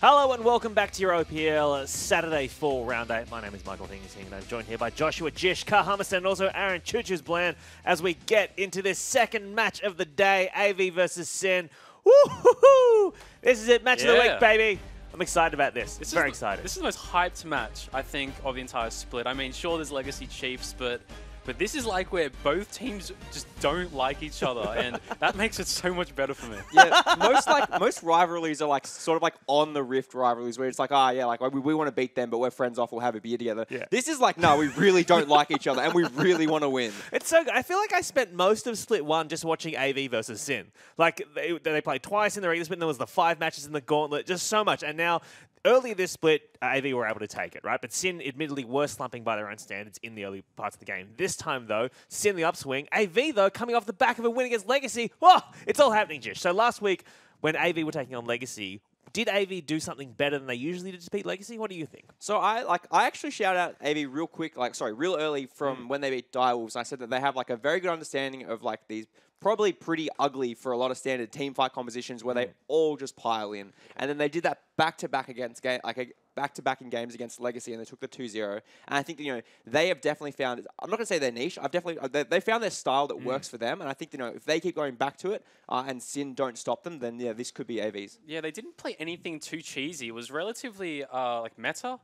Hello and welcome back to your OPL Saturday 4 Round 8. My name is Michael Hingising and I'm joined here by Joshua Jish, Car Hummerson and also Aaron Choo-Choo's Bland as we get into this second match of the day, AV versus Sin. Woo-hoo-hoo! This is it, match of the week, baby. I'm excited about this. Very excited. This is the most hyped match, I think, of the entire split. I mean, sure, there's Legacy Chiefs, but this is like where both teams just don't like each other, and that makes it so much better for me. Yeah, most rivalries are like sort of like on the Rift rivalries where it's like, we want to beat them, but we're friends off, we'll have a beer together. Yeah. This is like, no, we really don't like each other, and we really want to win. It's so good. I feel like I spent most of Split 1 just watching AV versus Sin. Like, they played twice in the regular split, and there was the 5 matches in the gauntlet, just so much. And now, earlier this split, AV were able to take it, right? But Sin, admittedly, were slumping by their own standards in the early parts of the game. This time, though, Sin the upswing. AV, though, coming off the back of a win against Legacy. Whoa! It's all happening, Jish. So last week, when AV were taking on Legacy, did AV do something better than they usually did to beat Legacy? What do you think? So I actually shout out AV real quick, real early from when they beat Direwolves. I said that they have like a very good understanding of like these probably pretty ugly for a lot of standard team fight compositions where they all just pile in. And then they did that back-to-back against back-to-back in games against Legacy, and they took the 2-0. And I think that, they have definitely found, I'm not going to say their niche, they found their style that works for them. And I think, if they keep going back to it and Sin don't stop them, then yeah, this could be AV's. Yeah, they didn't play anything too cheesy. It was relatively meta.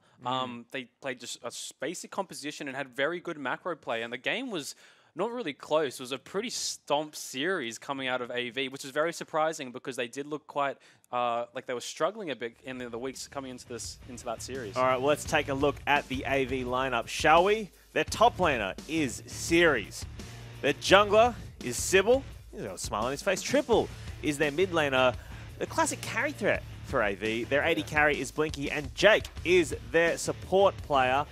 They played just a basic composition and had very good macro play, and the game was not really close. It was a pretty stomp series coming out of AV, which is very surprising because they did look quite like they were struggling a bit in the weeks coming into that series. All right, well, let's take a look at the AV lineup, shall we? Their top laner is Series. Their jungler is Sybil. He's got a smile on his face. Triple is their mid laner, the classic carry threat for AV. Their AD carry is Blinky, and Jake is their support player.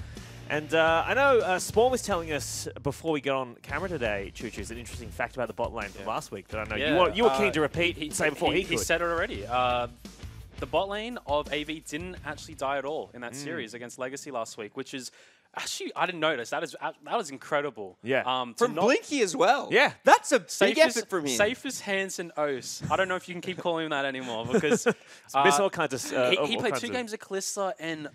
And I know Spawn was telling us before we got on camera today, Choo-Choo's, an interesting fact about the bot lane from last week that I know you were keen to repeat and say before he could. He said it already. The bot lane of AV didn't actually die at all in that series against Legacy last week, which is actually, I didn't notice. That was incredible. Yeah. From Blinky as well. Yeah. That's a big effort from him. Safe as hands and O's. I don't know if you can keep calling him that anymore because miss all kinds of he played 2 games of Kalista and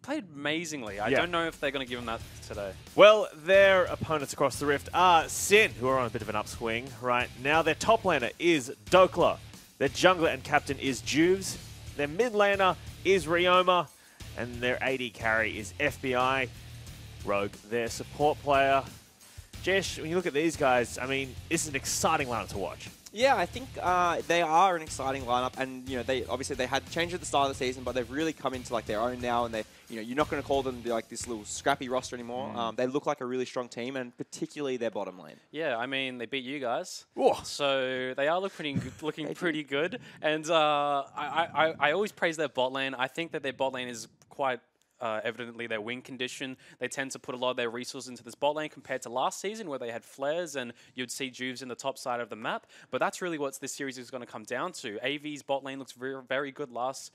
played amazingly. I don't know if they're going to give him that today. Well, their opponents across the Rift are Sin, who are on a bit of an upswing right now. Their top laner is Dokla. Their jungler and captain is Juves. Their mid laner is Ryoma. And their AD carry is FBI. Rogue, their support player. Jesh, when you look at these guys, I mean, this is an exciting lineup to watch. Yeah, I think they are an exciting lineup, and they had changed at the start of the season, but they've really come into like their own now, and they you're not going to call them like this little scrappy roster anymore. They look like a really strong team, and particularly their bottom lane. Yeah, I mean they beat you guys, Whoa. So they are looking pretty good, and I always praise their bot lane. I think that their bot lane is quite evidently their win condition. They tend to put a lot of their resources into this bot lane compared to last season where they had flares and you'd see Juves in the top side of the map. But that's really what this series is going to come down to. AV's bot lane looks very, very good last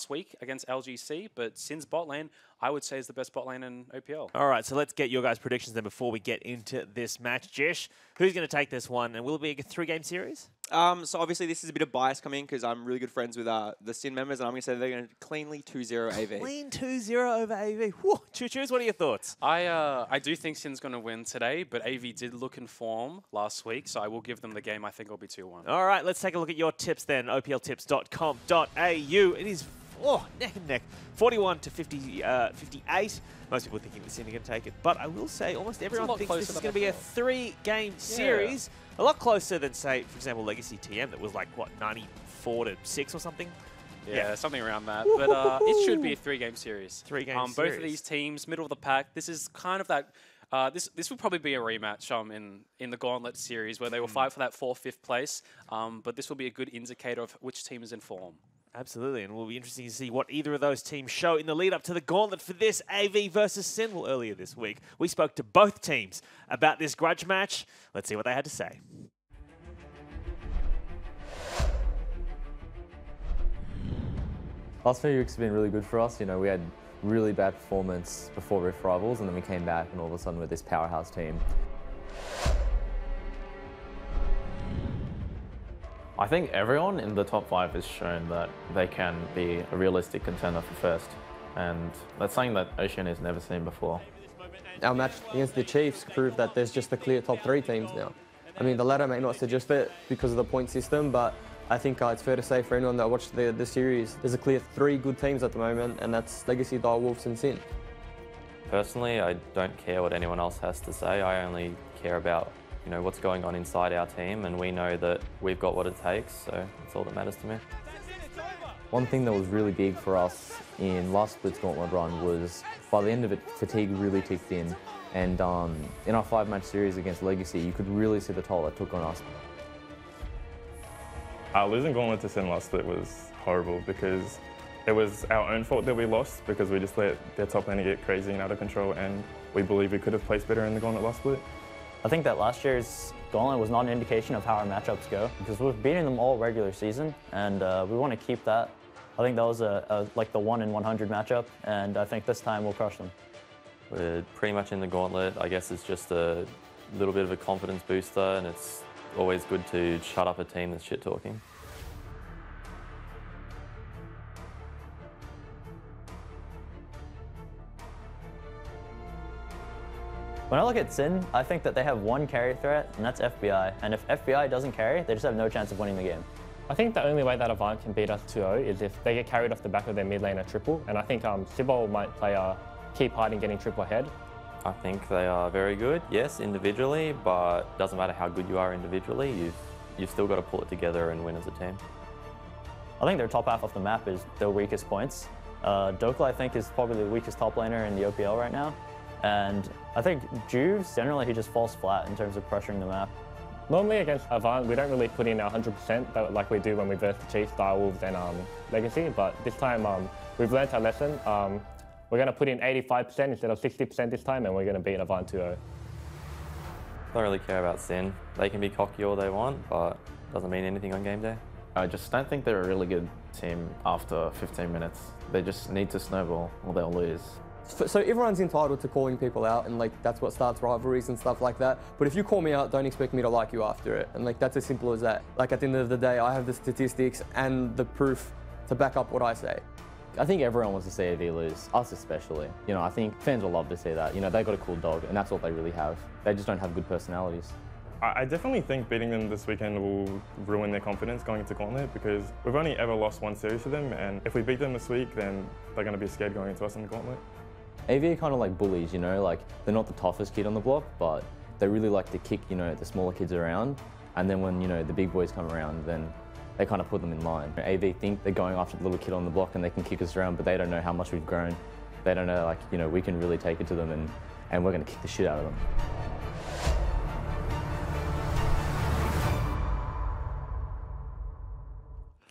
week against LGC, but Sin's bot lane, I would say, is the best bot lane in OPL. All right, so let's get your guys' predictions then before we get into this match. Jish, who's going to take this one, and will it be a 3-game series? So obviously this is a bit of bias coming because I'm really good friends with the Sin members, and I'm going to say they're going to cleanly 2-0 AV. Clean 2-0 over AV. Whoa, Choo-Choos, what are your thoughts? I do think Sin's going to win today, but AV did look in form last week, so I will give them the game. I think it'll be 2-1. All right, let's take a look at your tips then. opltips.com.au. It is neck and neck, 41 to 58. Most people are thinking the Sin are going to take it, but I will say almost everyone thinks this is going to be a 3-game series. A lot closer than, say, for example, Legacy TM that was like, what, 94 to 6 or something? Yeah, something around that. But it should be a 3-game series. 3-game series. Both of these teams, middle of the pack. This is kind of that. This will probably be a rematch in the Gauntlet series where they will fight for that 4th, 5th place. But this will be a good indicator of which team is in form. Absolutely, and it will be interesting to see what either of those teams show in the lead up to the Gauntlet for this AV versus Sin. Well, earlier this week, we spoke to both teams about this grudge match. Let's see what they had to say. Last few weeks have been really good for us. We had really bad performance before Rift Rivals, and then we came back and all of a sudden we're this powerhouse team. I think everyone in the top 5 has shown that they can be a realistic contender for first. And that's something that Ocean has never seen before. Our match against the Chiefs proved that there's just the clear top 3 teams now. I mean, the ladder may not suggest it because of the point system, but I think it's fair to say for anyone that watched the series, there's a clear 3 good teams at the moment, and that's Legacy, Direwolves and Sin. Personally, I don't care what anyone else has to say. I only care about, what's going on inside our team, and we know that we've got what it takes, so that's all that matters to me. One thing that was really big for us in last split's gauntlet run was, by the end of it, fatigue really kicked in. And in our 5-match series against Legacy, you could really see the toll it took on us. Losing gauntlet to Sin last split was horrible because it was our own fault that we lost because we just let their top laner get crazy and out of control, and we believe we could have placed better in the gauntlet last split. I think that last year's gauntlet was not an indication of how our matchups go because we've beaten them all regular season, and we want to keep that. I think that was like the 1 in 100 matchup, and I think this time we'll crush them. We're pretty much in the gauntlet. I guess it's just a little bit of a confidence booster, and it's always good to shut up a team that's shit talking. When I look at Sin, I think that they have one carry threat, and that's FBI. And if FBI doesn't carry, they just have no chance of winning the game. I think the only way that Avant can beat us 2-0 is if they get carried off the back of their mid laner triple, and I think Sibol might play a key part in getting triple ahead. I think they are very good, yes, individually, but it doesn't matter how good you are individually, you've still got to pull it together and win as a team. I think their top half of the map is their weakest points. Dokla, I think, is probably the weakest top laner in the OPL right now. And I think Juves, generally, he just falls flat in terms of pressuring the map. Normally against Avant, we don't really put in our 100% like we do when we verse the Chiefs, Direwolves and Legacy, but this time we've learnt our lesson. We're going to put in 85% instead of 60% this time, and we're going to beat Avant 2-0. Don't really care about Sin. They can be cocky all they want, but doesn't mean anything on game day. I just don't think they're a really good team after 15 minutes. They just need to snowball or they'll lose. So everyone's entitled to calling people out, and that's what starts rivalries and stuff like that. But if you call me out, don't expect me to like you after it. And that's as simple as that. At the end of the day, I have the statistics and the proof to back up what I say. I think everyone wants to see AV lose, us especially. I think fans will love to see that. They've got a cool dog, and that's what they really have. They just don't have good personalities. I definitely think beating them this weekend will ruin their confidence going into Gauntlet because we've only ever lost 1 series to them, and if we beat them this week, then they're going to be scared going into us in the Gauntlet. AV are kind of like bullies, they're not the toughest kid on the block, but they really like to kick, the smaller kids around, and then when, the big boys come around, then they kind of put them in line. AV think they're going after the little kid on the block and they can kick us around, but they don't know how much we've grown. They don't know, we can really take it to them and we're going to kick the shit out of them.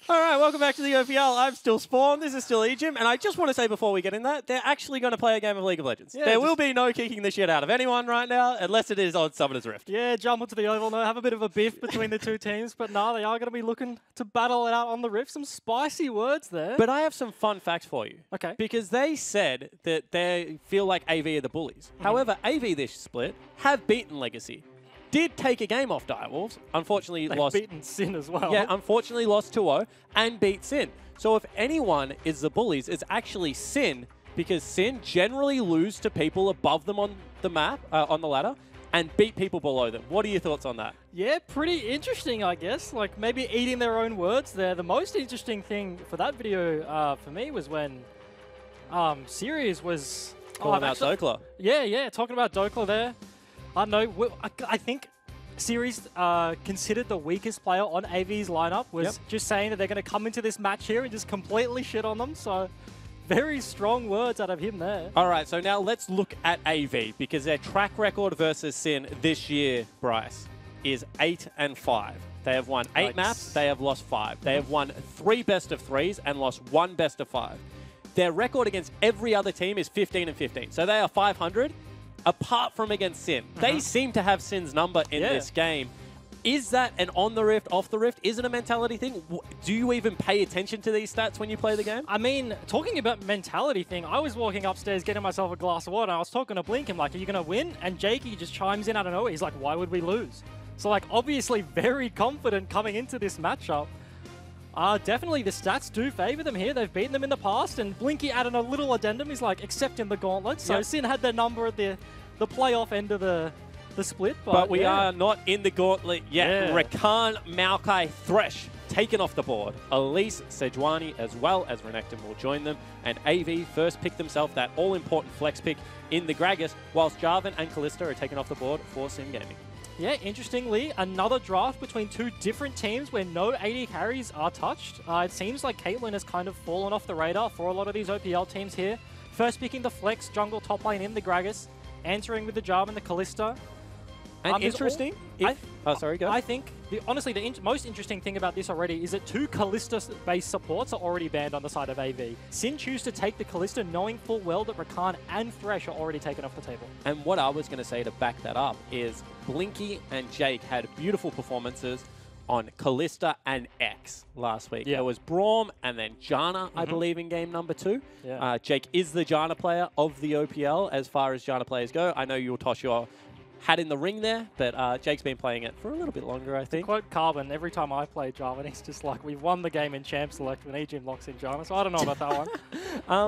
All right, welcome back to the OPL. I'm still Spawn. This is still Ejim, and I just want to say before we get in that, they're actually going to play a game of League of Legends. Yeah, there will be no kicking the shit out of anyone right now, unless it is on Summoner's Rift. Yeah, jump onto the Oval, have a bit of a biff between the two teams, but no, they are going to be looking to battle it out on the Rift. Some spicy words there. But I have some fun facts for you. Okay. Because they said that they feel like AV are the bullies. However, AV this split have beaten Legacy. Did take a game off Direwolves, unfortunately lost. Beaten Sin as well. Yeah, unfortunately lost 2-0 and beat Sin. So if anyone is the bullies, it's actually Sin, because Sin generally lose to people above them on the map, on the ladder, and beat people below them. What are your thoughts on that? Yeah, pretty interesting, I guess. Maybe eating their own words there. The most interesting thing for that video for me was when Sirius was calling out Dokla. Yeah, talking about Dokla there. I don't know. I think Series considered the weakest player on AV's lineup was just saying that they're going to come into this match here and just completely shit on them. So very strong words out of him there. All right, so now let's look at AV because their track record versus Sin this year, Bryce, is 8-5. They have won 8 maps. They have lost 5. They have won 3 best-of-3s and lost 1 best-of-5. Their record against every other team is 15-15. So they are 500. Apart from against Sin. They seem to have Sin's number in this game. Is that an on the Rift, off the Rift? Is it a mentality thing? Do you even pay attention to these stats when you play the game? I mean, talking about mentality thing, I was walking upstairs getting myself a glass of water, and I was talking to Blink, I'm like, are you going to win? And Jakey just chimes in out of nowhere. He's like, why would we lose? So, like, obviously very confident coming into this matchup. Definitely the stats do favor them here. They've beaten them in the past, and Blinky added a little addendum. He's like, accepting the gauntlet. So Sin had their number at the playoff end of the split. But we are not in the gauntlet yet. Yeah. Rakan, Maokai, Thresh taken off the board. Elise, Sejuani, as well as Renekton will join them. And AV first picked themselves that all-important flex pick in the Gragas, whilst Jarvan and Kalista are taken off the board for Sim Gaming. Yeah, interestingly, another draft between two different teams where no AD carries are touched. It seems like Caitlyn has kind of fallen off the radar for a lot of these OPL teams here. First picking the flex jungle top lane in the Gragas, answering with the Jarvan and the Kalista. And interesting. Sorry, go. I think, honestly, the most interesting thing about this already is that two Kalista-based supports are already banned on the side of AV. Sin choose to take the Kalista knowing full well that Rakan and Thresh are already taken off the table. And what I was going to say to back that up is Blinky and Jake had beautiful performances on Kalista and X last week. Yeah. There was Braum and then Janna, I believe, in game number 2. Yeah. Jake is the Janna player of the OPL as far as Janna players go. I know you'll toss your hat in the ring there, but Jake's been playing it for a little bit longer, I think. Quote Carbon, every time I play Jarvan, he's just like, we've won the game in Champ Select when Ejim locks in Janna, so I don't know about that one.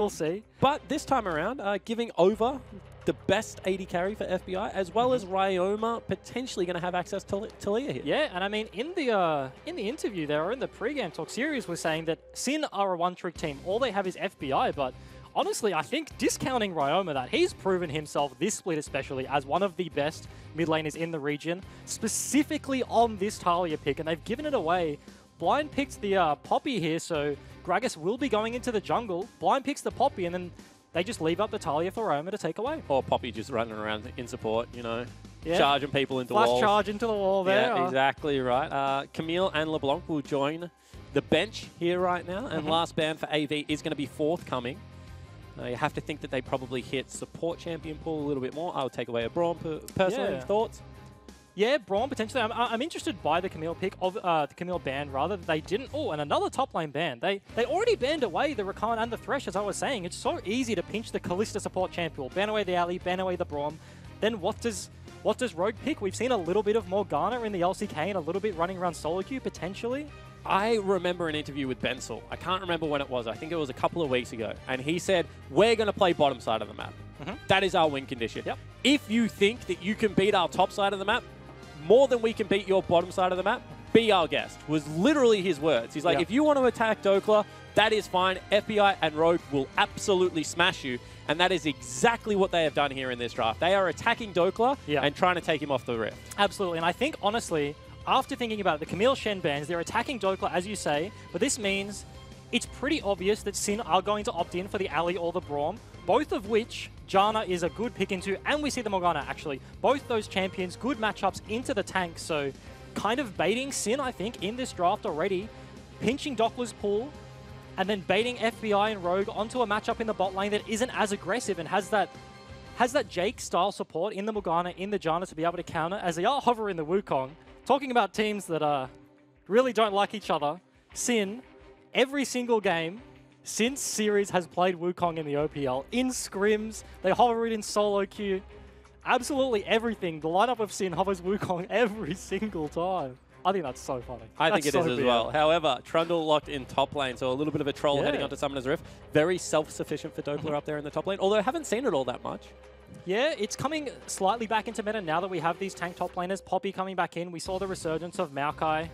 We'll see. But this time around, giving over the best AD carry for FBI, as well as Ryoma potentially going to have access to Talia here. Yeah, and I mean, in the interview there, or in the pre-game talk, Sirius was saying that Sin are a one-trick team. All they have is FBI, but honestly, I think discounting Ryoma, that he's proven himself this split especially as one of the best mid laners in the region, specifically on this Talia pick, and they've given it away. Blind picked the Poppy here, so Gragas will be going into the jungle. Blind picks the Poppy, and then they just leave up the Talia for Ryoma to take away. Or Poppy just running around in support, you know, Yeah. charging people into Flash walls. charge into the wall there. Yeah, exactly right. Camille and LeBlanc will join the bench here right now, and last ban for AV is going to be forthcoming. You have to think that they probably hit support champion pool a little bit more. I would take away a Braum personally. Yeah. Thoughts? Yeah, Braum potentially. I'm interested by the Camille pick of the Camille ban rather. They didn't. Oh, and another top lane ban. They already banned away the Rakan and the Thresh, as I was saying. It's so easy to pinch the Kalista support champion. Ban away the Ali, ban away the Braum. Then what does Rogue pick? We've seen a little bit of Morgana in the LCK and a little bit running around solo queue potentially. I remember an interview with Bensel. I can't remember when it was. I think it was a couple of weeks ago. And he said, we're going to play bottom side of the map. That is our win condition. Yep. If you think that you can beat our top side of the map more than we can beat your bottom side of the map, be our guest, was literally his words. He's like, if you want to attack Dokla, that is fine. FBI and Rogue will absolutely smash you. And that is exactly what they have done here in this draft. They are attacking Dokla and trying to take him off the rift. Absolutely. And I think, honestly, after thinking about it, the Camille Shen bans, they're attacking Dokla, as you say, but this means it's pretty obvious that Sin are going to opt in for the Ali or the Braum, both of which Janna is a good pick into, and we see the Morgana, actually. Both those champions, good matchups into the tank, so kind of baiting Sin, I think, in this draft already, pinching Dokla's pool, and then baiting FBI and Rogue onto a matchup in the bot lane that isn't as aggressive and has that Jake-style support in the Morgana, in the Janna to be able to counter, as they are hovering the Wukong. Talking about teams that really don't like each other, Sin, every single game since Series has played Wukong in the OPL, in scrims, they hover it in solo queue, absolutely everything. The lineup of Sin hovers Wukong every single time. I think that's so funny. I think it is as BL. well. However, Trundle locked in top lane, so a little bit of a troll heading onto Summoner's Rift. Very self-sufficient for Dokla up there in the top lane, although I haven't seen it all that much. Yeah, it's coming slightly back into meta now that we have these tank top laners. Poppy coming back in. We saw the resurgence of Maokai,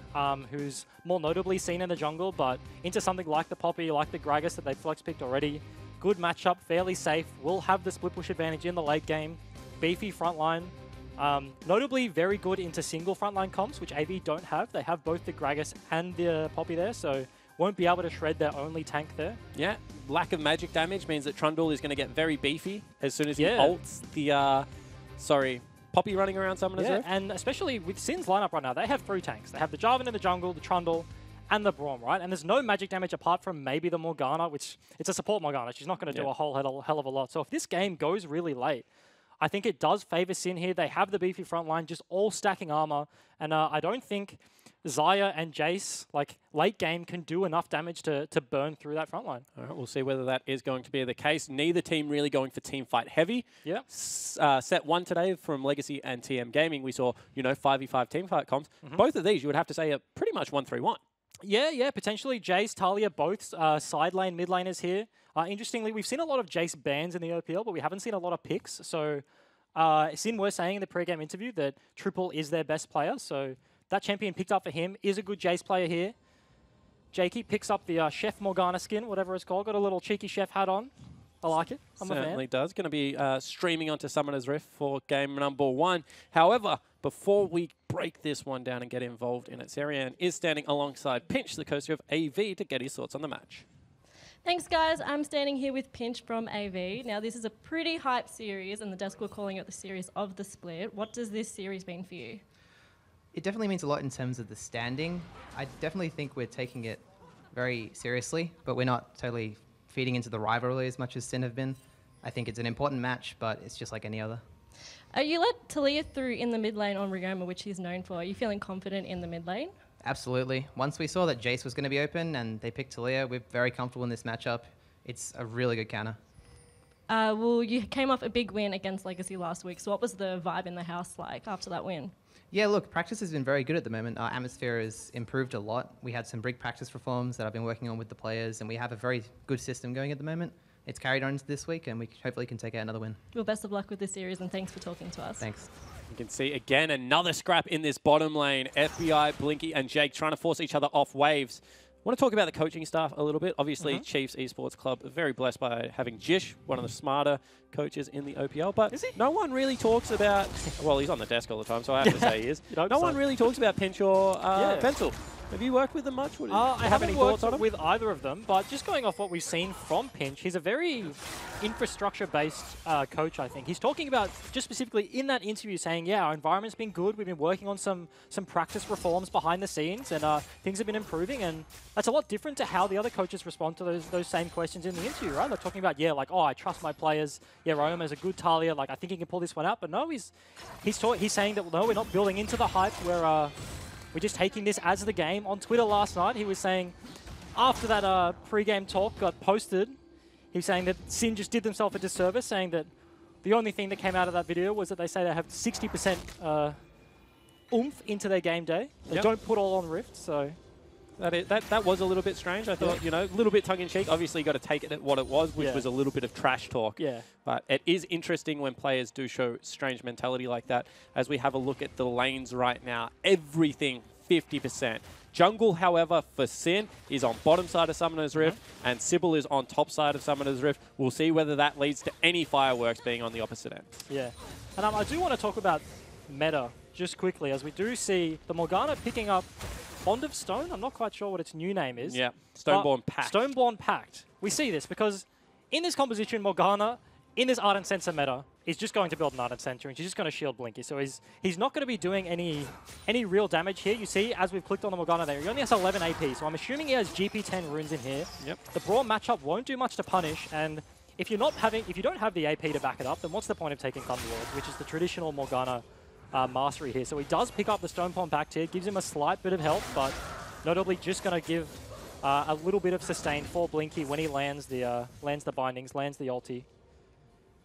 who's more notably seen in the jungle, but into something like the Poppy, like the Gragas that they flex picked already. Good matchup, fairly safe. Will have the split push advantage in the late game. Beefy frontline. Notably very good into single frontline comps, which AV don't have. They have both the Gragas and the Poppy there, so won't be able to shred their only tank there. Yeah, lack of magic damage means that Trundle is going to get very beefy as soon as he ults the, Poppy running around Summoner's Rift. And especially with Sin's lineup right now, they have 3 tanks. They have the Jarvan in the jungle, the Trundle, and the Braum, right? And there's no magic damage apart from maybe the Morgana, which it's a support Morgana. She's not going to do a whole hell of a lot. So if this game goes really late, I think it does favor Sin here. They have the beefy front line, just all stacking armor. And I don't think Xayah and Jace, like late game, can do enough damage to burn through that front line. All right, we'll see whether that is going to be the case. Neither team really going for team fight heavy. Yeah. Set one today from Legacy and TM Gaming, we saw, 5v5 team fight comps. Both of these, you would have to say, are pretty much 1-3-1. Yeah, potentially Jace, Talia, both side lane, mid laners here. Interestingly, we've seen a lot of Jace bans in the OPL, but we haven't seen a lot of picks. So Sin were saying in the pre-game interview that Triple is their best player. So that champion picked up for him is a good Jace player here. Jakey picks up the Chef Morgana skin, whatever it's called. Got a little cheeky chef hat on. I like it. I'm a fan. Certainly does. Going to be streaming onto Summoner's Rift for game number 1. However, before we break this one down and get involved in it, Sarian is standing alongside Pinch, the coaster of AV, to get his thoughts on the match. Thanks, guys. I'm standing here with Pinch from AV. Now, this is a pretty hype series, and the desk were calling it the series of the split. What does this series mean for you? It definitely means a lot in terms of the standing. I definitely think we're taking it very seriously, but we're not totally feeding into the rivalry as much as Sin have been. I think it's an important match, but it's just like any other. You let Talia through in the mid lane on Ryoma, which he's known for. Are you feeling confident in the mid lane? Absolutely. Once we saw that Jace was going to be open and they picked Talia, we're very comfortable in this matchup. It's a really good counter. Well, you came off a big win against Legacy last week, so what was the vibe in the house like after that win? Yeah, look, practice has been very good at the moment. Our atmosphere has improved a lot. We had some big practice reforms that I've been working on with the players, and we have a very good system going at the moment. It's carried on into this week, and we hopefully can take out another win. Well, best of luck with this series, and thanks for talking to us. Thanks. You can see, again, another scrap in this bottom lane. FBI, Blinky, and Jake trying to force each other off waves. I want to talk about the coaching staff a little bit. Obviously, Chiefs Esports Club are very blessed by having Jish, one of the smarter coaches in the OPL. But no one really talks about... Well, he's on the desk all the time, so I have to say he is. No one really talks about Pinch or Pencil. Have you worked with them much? I haven't worked with either of them, but just going off what we've seen from Pinch, he's a very infrastructure-based coach, I think. He's talking about, just specifically in that interview, saying, yeah, our environment's been good. We've been working on some practice reforms behind the scenes, and things have been improving. And that's a lot different to how the other coaches respond to those same questions in the interview, right? They're talking about, yeah, like, oh, I trust my players. Yeah, Ryoma's a good Talia. Like, I think he can pull this one out. But no, he's saying that, no, we're not building into the hype. We're just taking this as the game. On Twitter last night, he was saying, after that pre-game talk got posted, he was saying that Sin just did themselves a disservice, saying that the only thing that came out of that video was that they say they have 60% oomph into their game day. They don't put all on Rift, so... That was a little bit strange. I thought, a little bit tongue-in-cheek. Obviously, you got to take it at what it was, which was a little bit of trash talk. Yeah. But it is interesting when players do show strange mentality like that. As we have a look at the lanes right now, everything 50%. Jungle, however, for Sin is on bottom side of Summoner's Rift, and Sybil is on top side of Summoner's Rift. We'll see whether that leads to any fireworks being on the opposite end. Yeah. And I do want to talk about meta just quickly, as we do see the Morgana picking up Bond of Stone. I'm not quite sure what its new name is. Yeah, Stoneborn Pact. Stoneborn Pact. We see this because in this composition, Morgana, in this Ardent Sensor meta, is just going to build an Ardent Sensor, and she's just going to shield Blinky. So he's not going to be doing any real damage here. You see, as we've clicked on the Morgana there, he only has 11 AP, so I'm assuming he has GP10 runes in here. Yep. The Brawl matchup won't do much to punish, and if you don't have the AP to back it up, then what's the point of taking Thunderlord, which is the traditional Morgana mastery here. So he does pick up the Stoneborn Pact here, gives him a slight bit of health, but notably just going to give a little bit of sustain for Blinky when he lands the bindings, lands the ulti.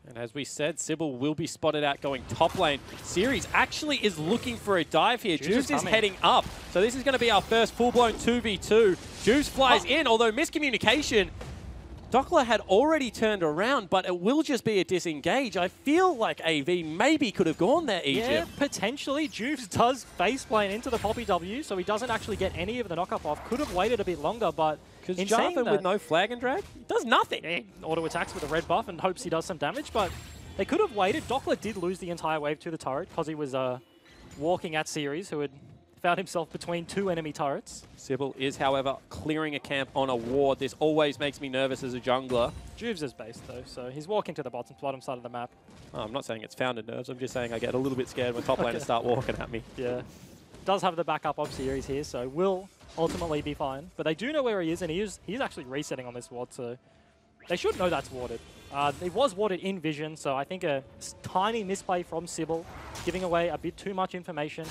And as we said, Sybil will be spotted out going top lane. Series actually is looking for a dive here. Juice is heading up. So this is going to be our first full-blown 2v2. Juice flies in, although miscommunication. Dockler had already turned around, but it will just be a disengage. I feel like AV maybe could have gone there, Egypt. Yeah, potentially. Juice does faceplane into the Poppy W, so he doesn't actually get any of the knockup off. Could have waited a bit longer, but in saying that, with no flag and drag, he does nothing. Yeah, auto attacks with a red buff and hopes he does some damage, but they could have waited. Dockler did lose the entire wave to the turret because he was walking at Series, who had found himself between two enemy turrets. Sybil is, however, clearing a camp on a ward. This always makes me nervous as a jungler. Juves is base, though, so he's walking to the bottom side of the map. Oh, I'm not saying it's founded nerves. I'm just saying I get a little bit scared when top laners start walking at me. Yeah. Does have the backup of Series here, so will ultimately be fine. But they do know where he is, and he's actually resetting on this ward, so they should know that's warded. It was warded in vision, so I think a tiny misplay from Sybil, giving away a bit too much information.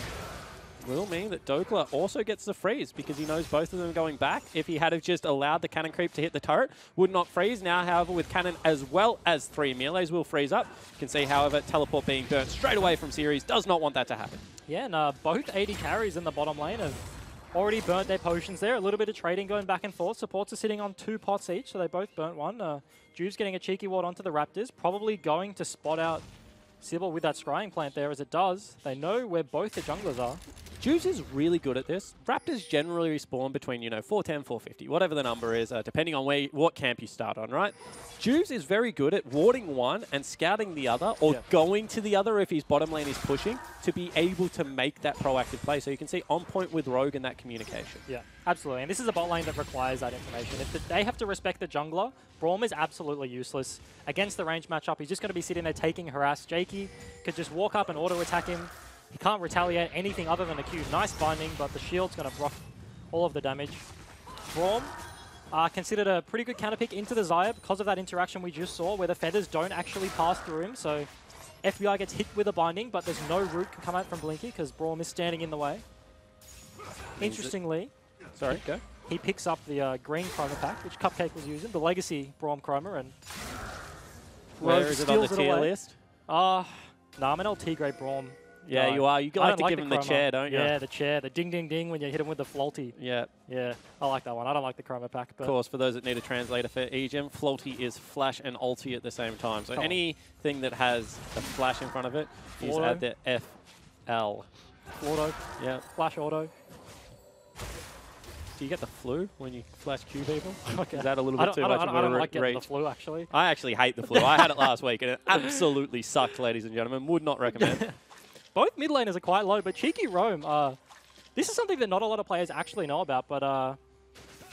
will mean that Dokla also gets the freeze because he knows both of them are going back. If he had have just allowed the cannon creep to hit the turret, would not freeze. Now, however, with cannon as well as 3 melees will freeze up. You can see, however, teleport being burnt straight away from Series does not want that to happen. Yeah, and both 80 carries in the bottom lane have already burnt their potions there. A little bit of trading going back and forth. Supports are sitting on 2 pots each, so they both burnt one. Juve's getting a cheeky ward onto the Raptors, probably going to spot out Sybil with that scrying plant there as it does. They know where both the junglers are. Juves is really good at this. Raptors generally respawn between, 410, 450, whatever the number is, depending on what camp you start on, right? Juves is very good at warding one and scouting the other, or going to the other if his bottom lane is pushing, to be able to make that proactive play. So you can see on point with Rogue and that communication. Yeah, absolutely. And this is a bot lane that requires that information. If they have to respect the jungler, Braum is absolutely useless. Against the range matchup, he's just going to be sitting there taking harass. Jakey could just walk up and auto-attack him. He can't retaliate anything other than a Q. Nice binding, but the shield's going to block all of the damage. Braum considered a pretty good counter pick into the Xayah because of that interaction we just saw where the feathers don't actually pass through him. So FBI gets hit with a binding, but there's no root can come out from Blinky because Braum is standing in the way. Interestingly, sorry, go. He picks up the green chroma pack, which Cupcake was using, the legacy Braum chroma, and where is it on the tier list? No, I'm an LT grade Braum. Yeah, no, you are. You like to give him the chair, don't you? Yeah, the chair, the ding, ding, ding when you hit him with the floaty. Yeah. Yeah, I like that one. I don't like the chroma pack. But of course, for those that need a translator for EGEM, floaty is flash and ulti at the same time. So anything that has a flash in front of it is at the FL. Auto. Yeah. Flash auto. Do you get the flu when you flash Q people? Okay. Is that a little bit too much of a reach? I don't like getting the flu, actually. I actually hate the flu. I had it last week, and it absolutely sucked, ladies and gentlemen. Would not recommend. Both mid laners are quite low, but Cheeky Roam, this is something that not a lot of players actually know about, but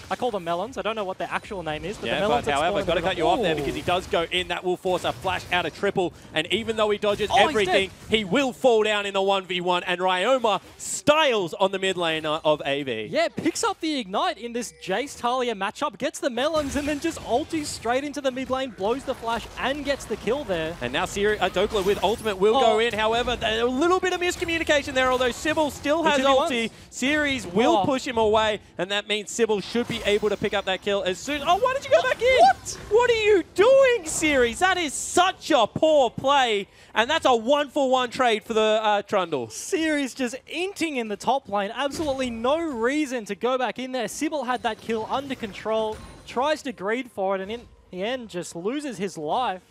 I call them melons. I don't know what their actual name is, but the melons however, got to cut you off there because he does go in. That will force a flash out of triple, and even though he dodges everything, he will fall down in the 1v1, and Ryoma styles on the mid lane of AV. Yeah, picks up the Ignite in this Jace Talia matchup, gets the melons, and then just ultis straight into the mid lane, blows the flash, and gets the kill there. And now Dokla with ultimate will go in. However, a little bit of miscommunication there, although Sybil still has ulti. Series will push him away, and that means Sybil should be able to pick up that kill as soon. Oh, why did you go back in? What? What are you doing, Series? That is such a poor play, and that's a 1-for-1 trade for the Trundle. Series just inting in the top lane. Absolutely no reason to go back in there. Sybil had that kill under control, tries to greed for it, and in the end just loses his life.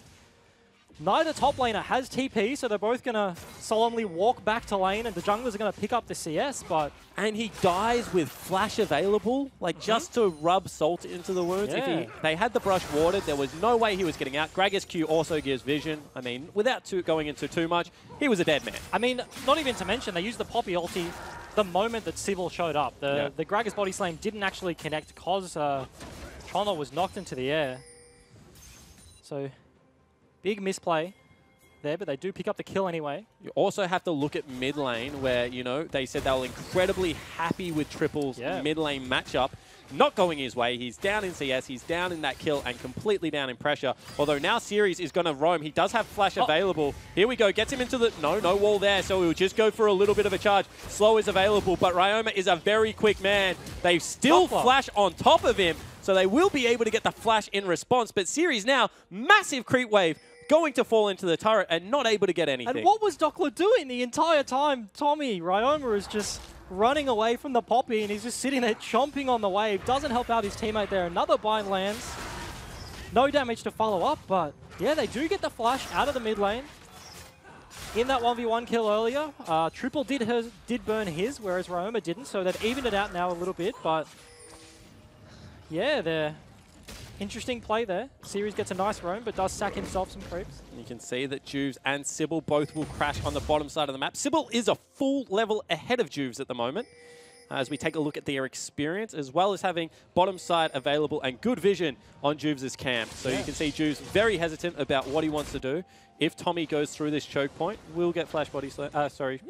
Neither top laner has TP, so they're both going to solemnly walk back to lane, and the junglers are going to pick up the CS, but... And he dies with flash available, like just to rub salt into the wounds. Yeah. If they had the brush watered, there was no way he was getting out. Gragas Q also gives vision. I mean, without going into too much, he was a dead man. I mean, not even to mention, they used the Poppy ulti the moment that Sybil showed up. The Gragas body slam didn't actually connect because Trundle was knocked into the air. So... big misplay there, but they do pick up the kill anyway. You also have to look at mid lane where, they said they were incredibly happy with Triple's mid lane matchup. Not going his way. He's down in CS, he's down in that kill, and completely down in pressure. Although now Series is going to roam. He does have flash available. Here we go. Gets him into the... No wall there, so he'll just go for a little bit of a charge. Slow is available, but Ryoma is a very quick man. They still flash on top of him, so they will be able to get the flash in response. But Series now, massive creep wave, going to fall into the turret and not able to get anything. And what was Dokla doing the entire time? Tommy, Ryoma is just running away from the Poppy, and he's just sitting there chomping on the wave. Doesn't help out his teammate there. Another bind lands. No damage to follow up, but yeah, they do get the flash out of the mid lane. In that 1v1 kill earlier, Triple did burn his, whereas Ryoma didn't, so they've evened it out now a little bit, but yeah, they're... interesting play there. Series gets a nice roam, but does sack himself some creeps. You can see that Juves and Sybil both will crash on the bottom side of the map. Sybil is a full level ahead of Juves at the moment. As we take a look at their experience, as well as having bottom side available and good vision on Juves' camp. So you can see Juves very hesitant about what he wants to do. If Tommy goes through this choke point, we'll get flash body slam.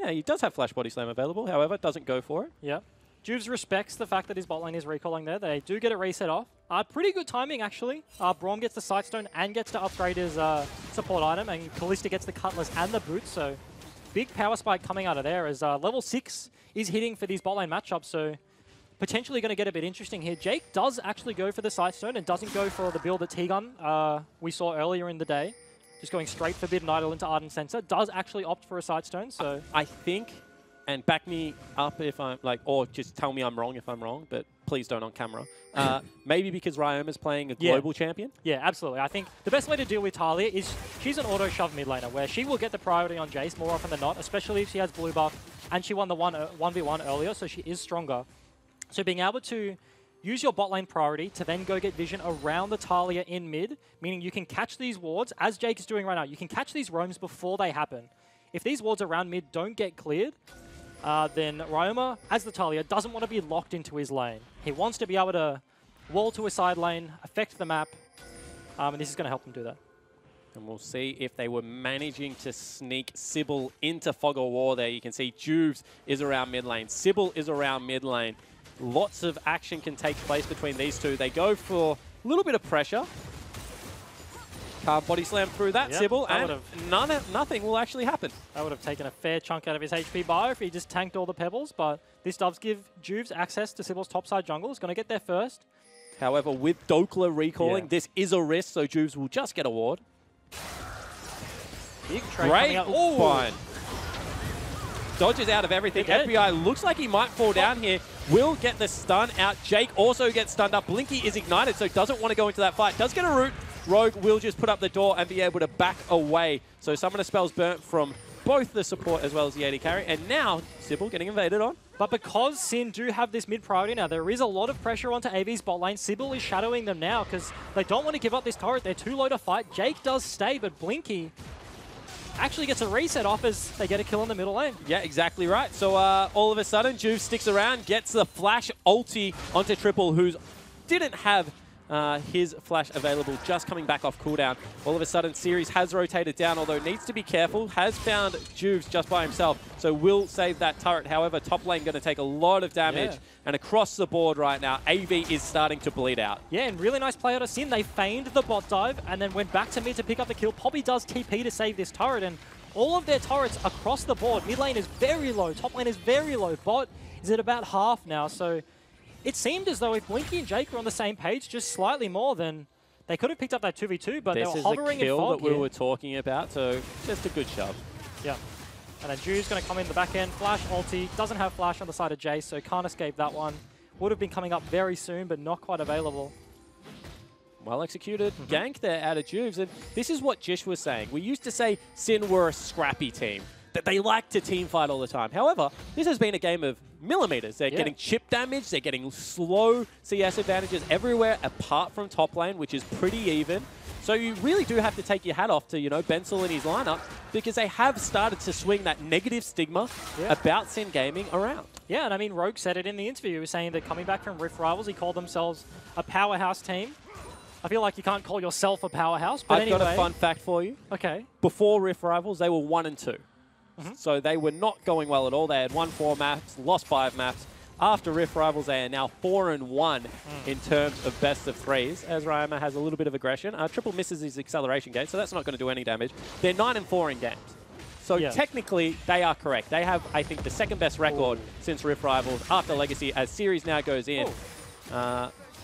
He does have flash body slam available, however, doesn't go for it. Yeah. Juves respects the fact that his bot lane is recalling there. They do get it reset off. Pretty good timing, actually. Braum gets the Sightstone and gets to upgrade his support item, and Kalista gets the Cutlass and the boots, so big power spike coming out of there as level 6 is hitting for these bot lane matchups, so potentially going to get a bit interesting here. Jake does actually go for the Sightstone and doesn't go for the build that T-Gun we saw earlier in the day. Just going straight Forbidden Idol into Ardent Sensor. Does actually opt for a Sightstone, so... I think, and back me up if I'm like, or just tell me I'm wrong if I'm wrong, but please don't on camera. Maybe because Ryoma's playing a global champion? Yeah, absolutely. I think the best way to deal with Talia is she's an auto-shove mid laner where she will get the priority on Jace more often than not, especially if she has blue buff and she won the 1v1 earlier, so she is stronger. So being able to use your bot lane priority to then go get vision around the Talia in mid, meaning you can catch these wards, as Jake is doing right now. You can catch these roams before they happen. If these wards around mid don't get cleared, then Ryoma, as the Talia, doesn't want to be locked into his lane. He wants to be able to wall to a side lane, affect the map, and this is going to help him do that. And we'll see if they were managing to sneak Sybil into Fog of War there. You can see Juves is around mid lane. Sybil is around mid lane. Lots of action can take place between these two. They go for a little bit of pressure. Can't body slam through that, Sybil, and nothing will actually happen. That would have taken a fair chunk out of his HP bio if he just tanked all the pebbles, but this does give Juves access to Sybil's topside jungle. He's going to get there first. However, with Dokla recalling, this is a risk, so Juves will just get a ward. Big trade Great. coming out. Oh, fine. Dodges out of everything. FBI looks like he might fall down here. Will get the stun out. Jake also gets stunned up. Blinky is ignited, so doesn't want to go into that fight. Does get a root. Rogue will just put up the door and be able to back away. So Summoner spells burnt from both the support as well as the AD carry. And now, Sybil getting invaded on. But because Sin do have this mid priority now, there is a lot of pressure onto AV's bot lane. Sybil is shadowing them now because they don't want to give up this turret. They're too low to fight. Jake does stay, but Blinky actually gets a reset off as they get a kill in the middle lane. Yeah, exactly right. So all of a sudden, Juve sticks around, gets the flash ulti onto Triple, who didn't have his flash available, just coming back off cooldown. All of a sudden, Series has rotated down, although needs to be careful. Has found Juves just by himself, so will save that turret. However, top lane going to take a lot of damage, and across the board right now, AV is starting to bleed out. Yeah, and really nice play out of Sin. They feigned the bot dive and then went back to mid to pick up the kill. Poppy does TP to save this turret, and all of their turrets across the board. Mid lane is very low, top lane is very low. Bot is at about half now, so it seemed as though if Blinky and Jake were on the same page, just slightly more, then they could have picked up that 2v2, but they were hovering in fog. This is the kill that we were talking about, so just a good shove. Yeah. And then Juve's going to come in the back end. Flash ulti. Doesn't have flash on the side of Jace, so can't escape that one. Would have been coming up very soon, but not quite available. Well executed gank there out of Juves. And this is what Jish was saying. We used to say Sin were a scrappy team, that they like to team fight all the time. However, this has been a game of millimeters. They're getting chip damage. They're getting slow CS advantages everywhere apart from top lane, which is pretty even. So you really do have to take your hat off to, Bensel and his lineup, because they have started to swing that negative stigma about Sin Gaming around. Yeah, and I mean, Rogue said it in the interview. He was saying that coming back from Rift Rivals, he called themselves a powerhouse team. I feel like you can't call yourself a powerhouse, but anyway. I've got a fun fact for you. Okay. Before Rift Rivals, they were 1-2. So they were not going well at all. They had won 4 maps, lost 5 maps. After Rift Rivals, they are now 4-1 in terms of best of 3s, as Ryoma has a little bit of aggression. Triple misses his acceleration gate, so that's not going to do any damage. They're 9-4 in games. So technically, they are correct. They have, I think, the second best record since Rift Rivals after Legacy, as Series now goes in.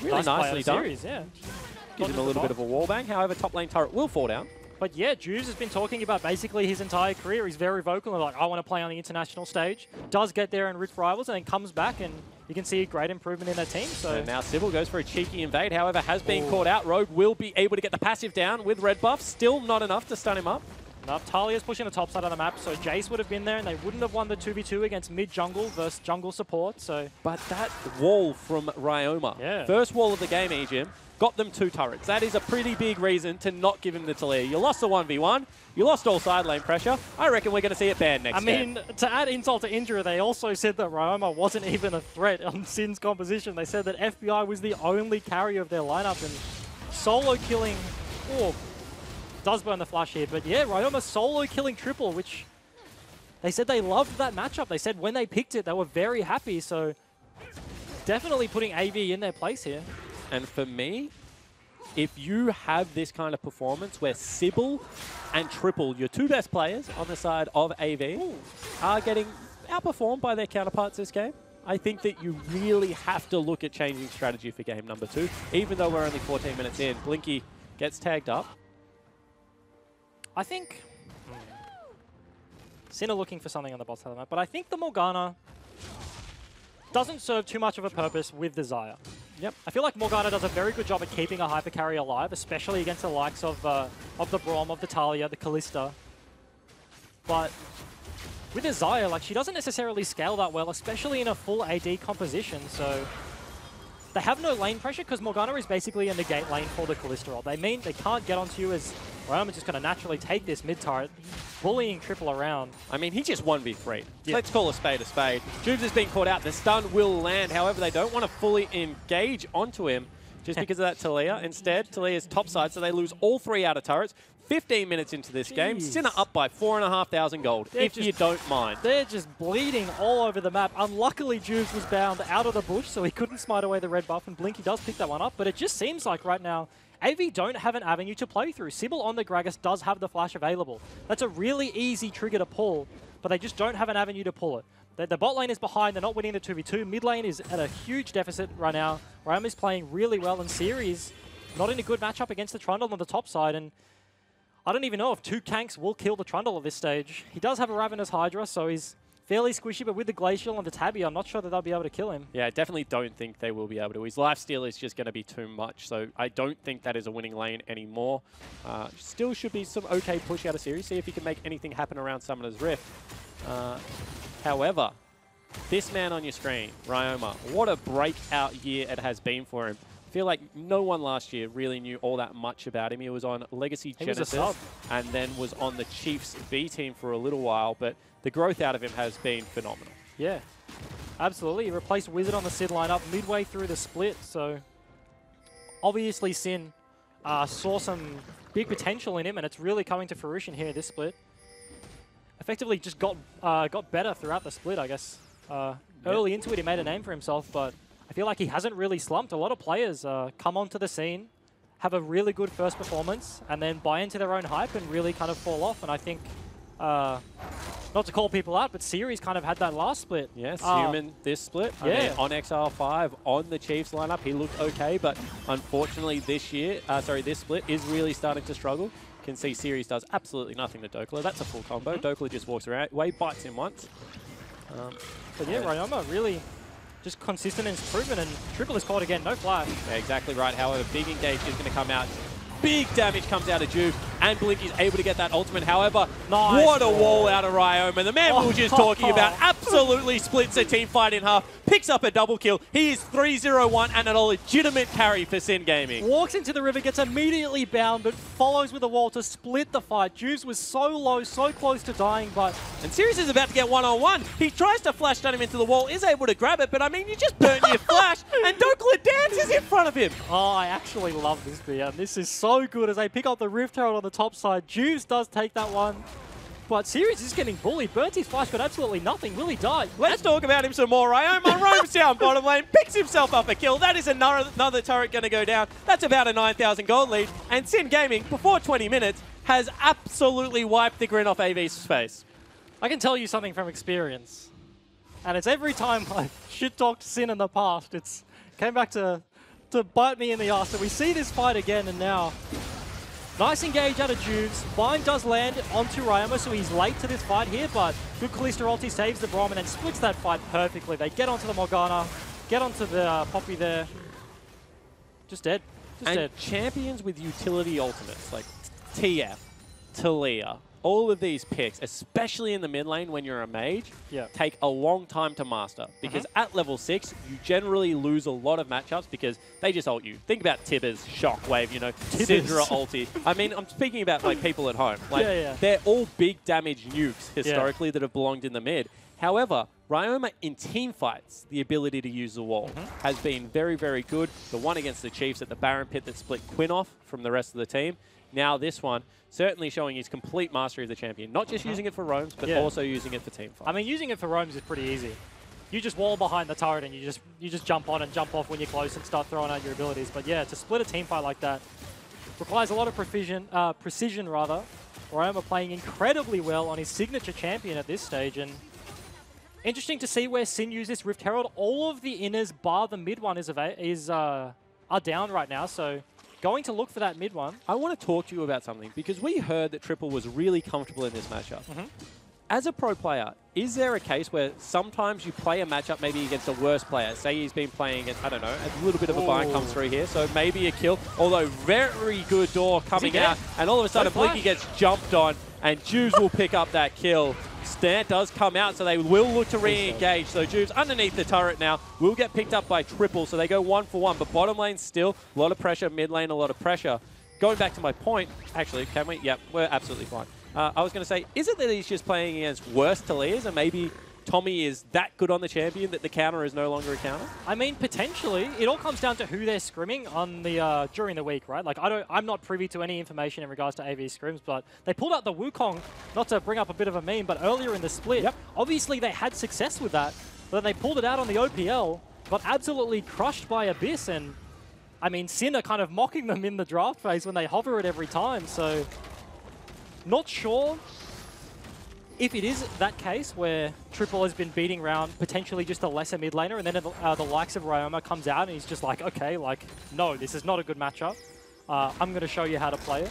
Really nicely done. Series, yeah. Gives him a little bit of a wallbang. However, top lane turret will fall down. But yeah, Juves has been talking about basically his entire career. He's very vocal and like, I want to play on the international stage. Does get there in Rift Rivals and then comes back, and you can see a great improvement in their team. So now Sybil goes for a cheeky invade. However, has been caught out. Rogue will be able to get the passive down with red buff. Still not enough to stun him up. Nope, Talia's pushing the top side of the map, so Jace would have been there and they wouldn't have won the 2v2 against mid-jungle versus jungle support. So, but that wall from Ryoma, first wall of the game, Ejim, got them 2 turrets. That is a pretty big reason to not give him the Talia. You lost the 1v1, you lost all side lane pressure. I reckon we're going to see it banned next game. I mean, to add insult to injury, they also said that Ryoma wasn't even a threat on Sin's composition. They said that FBI was the only carry of their lineup, and solo killing does burn the flash here. But yeah, Ryoma solo killing Triple, which they said they loved that matchup. They said when they picked it, they were very happy. So definitely putting AV in their place here. And for me, if you have this kind of performance where Sybil and Triple, your two best players on the side of AV, are getting outperformed by their counterparts this game, I think that you really have to look at changing strategy for game number 2, even though we're only 14 minutes in. Blinky gets tagged up. I think Sin are looking for something on the bot side of the map, but I think the Morgana doesn't serve too much of a purpose with the Xayah. Yep. I feel like Morgana does a very good job at keeping a hyper carry alive, especially against the likes of the Braum, of the Talia, the Kalista. But with the Xayah, like, she doesn't necessarily scale that well, especially in a full AD composition, so they have no lane pressure because Morgana is basically a negate lane for the Kalista ult. They mean they can't get onto you as Rayoma just going to naturally take this mid turret, bullying Triple around. I mean, he just 1v3. Let's call a spade a spade. Jubes is being caught out. The stun will land. However, they don't want to fully engage onto him just because of that Talia. Instead, Talia's topside, so they lose all 3 outer turrets. 15 minutes into this game, Sinner up by 4,500 gold, if you don't mind. They're just bleeding all over the map. Unluckily, Jubes was bound out of the bush, so he couldn't smite away the red buff, and Blinky does pick that one up, but it just seems like right now, AV don't have an avenue to play through. Sybil on the Gragas does have the flash available. That's a really easy trigger to pull, but they just don't have an avenue to pull it. The bot lane is behind, they're not winning the 2v2. Mid lane is at a huge deficit right now. Rayoma is playing really well, and Series not in a good matchup against the Trundle on the top side, and I don't even know if 2 Kanks will kill the Trundle at this stage. He does have a Ravenous Hydra, so he's fairly squishy, but with the Glacial and the Tabby, I'm not sure that they'll be able to kill him. Yeah, I definitely don't think they will be able to. His lifesteal is just going to be too much, so I don't think that is a winning lane anymore. Still should be some okay push out of Series, see if he can make anything happen around Summoner's Rift. However, this man on your screen, Rayoma, what a breakout year it has been for him. I feel like no one last year really knew all that much about him. He was on Legacy Genesis and then was on the Chiefs B team for a little while, but the growth out of him has been phenomenal. Yeah, absolutely. He replaced Wizard on the Sid lineup midway through the split, so obviously Sin saw some big potential in him, and it's really coming to fruition here this split. Effectively just got better throughout the split, I guess. Early into it, he made a name for himself, but I feel like he hasn't really slumped. A lot of players come onto the scene, have a really good first performance, and then buy into their own hype and really kind of fall off. And I think, not to call people out, but Series kind of had that last split. Yes, Human this split. Yeah. I mean, on XR5, on the Chiefs lineup, he looked okay, but unfortunately this split is really starting to struggle. You can see Series does absolutely nothing to Dokla. That's a full combo. Dokla just walks away, bites him once. But yeah, Rayoma really just consistent and proven, and Triple is caught again, no flash. Yeah, exactly right. However, big engage is going to come out. Big damage comes out of Juve, and Blinky's able to get that ultimate. However, what a wall out of Rayoma. The man we were just talking about absolutely splits a team fight in half, picks up a double kill. He is 3-0-1 and a legitimate carry for Sin Gaming. Walks into the river, gets immediately bound, but follows with a wall to split the fight. Juice was so low, so close to dying, but... And Sirius is about to get one-on-one. He tries to flash stun him into the wall, is able to grab it, but I mean, you just burnt your flash, and Dokla dances in front of him. Oh, I actually love this BM. This is so good as they pick up the Rift Herald on the top side. Juice does take that one. But Sirius is getting bullied. Burnt his flash, but absolutely nothing. Will he die? Let's talk about him some more. Rayoma roams down bottom lane, picks himself up a kill. That is another turret going to go down. That's about a 9,000 gold lead. And Sin Gaming, before 20 minutes, has absolutely wiped the grin off AV's face. I can tell you something from experience. And it's every time I've shit-talked Sin in the past, it's came back to bite me in the ass. So we see this fight again, and now... Nice engage out of Juves. Bind does land onto Rayoma, so he's late to this fight here, but good Kalista ulti saves the Braum and then splits that fight perfectly. They get onto the Morgana, get onto the Poppy there. Just dead. Just dead. Champions with utility ultimates, like TF, Talia, all of these picks, especially in the mid lane when you're a mage, take a long time to master. Because at level 6, you generally lose a lot of matchups because they just ult you. Think about Tibbers, Shockwave, you know, Syndra ulti. I mean, I'm speaking about like people at home. Like, they're all big damage nukes historically that have belonged in the mid. However, Rayoma in team fights, the ability to use the wall has been very, very good. The one against the Chiefs at the Baron Pit that split Quinn off from the rest of the team. Now this one, certainly showing his complete mastery of the champion. Not just using it for roams, but also using it for team fights. I mean, using it for roams is pretty easy. you just wall behind the turret and you just jump on and jump off when you're close and start throwing out your abilities. But yeah, to split a team fight like that requires a lot of precision rather. Ryoma playing incredibly well on his signature champion at this stage, and interesting to see where Sin uses Rift Herald. All of the inners bar the mid one are down right now, so going to look for that mid one. I want to talk to you about something, because we heard that Triple was really comfortable in this matchup. As a pro player, is there a case where sometimes you play a matchup maybe against a worse player? Say he's been playing against, I don't know, a little bit of a bind comes through here, so maybe a kill, although very good door coming out, and all of a sudden Blinky gets jumped on, and Juves will pick up that kill. Stan does come out, so they will look to re-engage. So Juves underneath the turret now will get picked up by Triple, so they go 1-for-1, but bottom lane still a lot of pressure, mid lane a lot of pressure. Going back to my point, actually, can we? Yep, we're absolutely fine. I was going to say, is it that he's just playing against worse Talias, and maybe Tommy is that good on the champion that the counter is no longer a counter? I mean, potentially. It all comes down to who they're scrimming on the during the week, right? Like, I'm not privy to any information in regards to AV scrims, but they pulled out the Wukong, not to bring up a bit of a meme, but earlier in the split, obviously they had success with that, but then they pulled it out on the OPL, got absolutely crushed by Abyss, and I mean, Sin are kind of mocking them in the draft phase when they hover it every time, so not sure if it is that case where Triple has been beating around potentially just a lesser mid laner, and then the likes of Ryoma comes out and he's just like, okay, like, no, this is not a good matchup. I'm going to show you how to play it.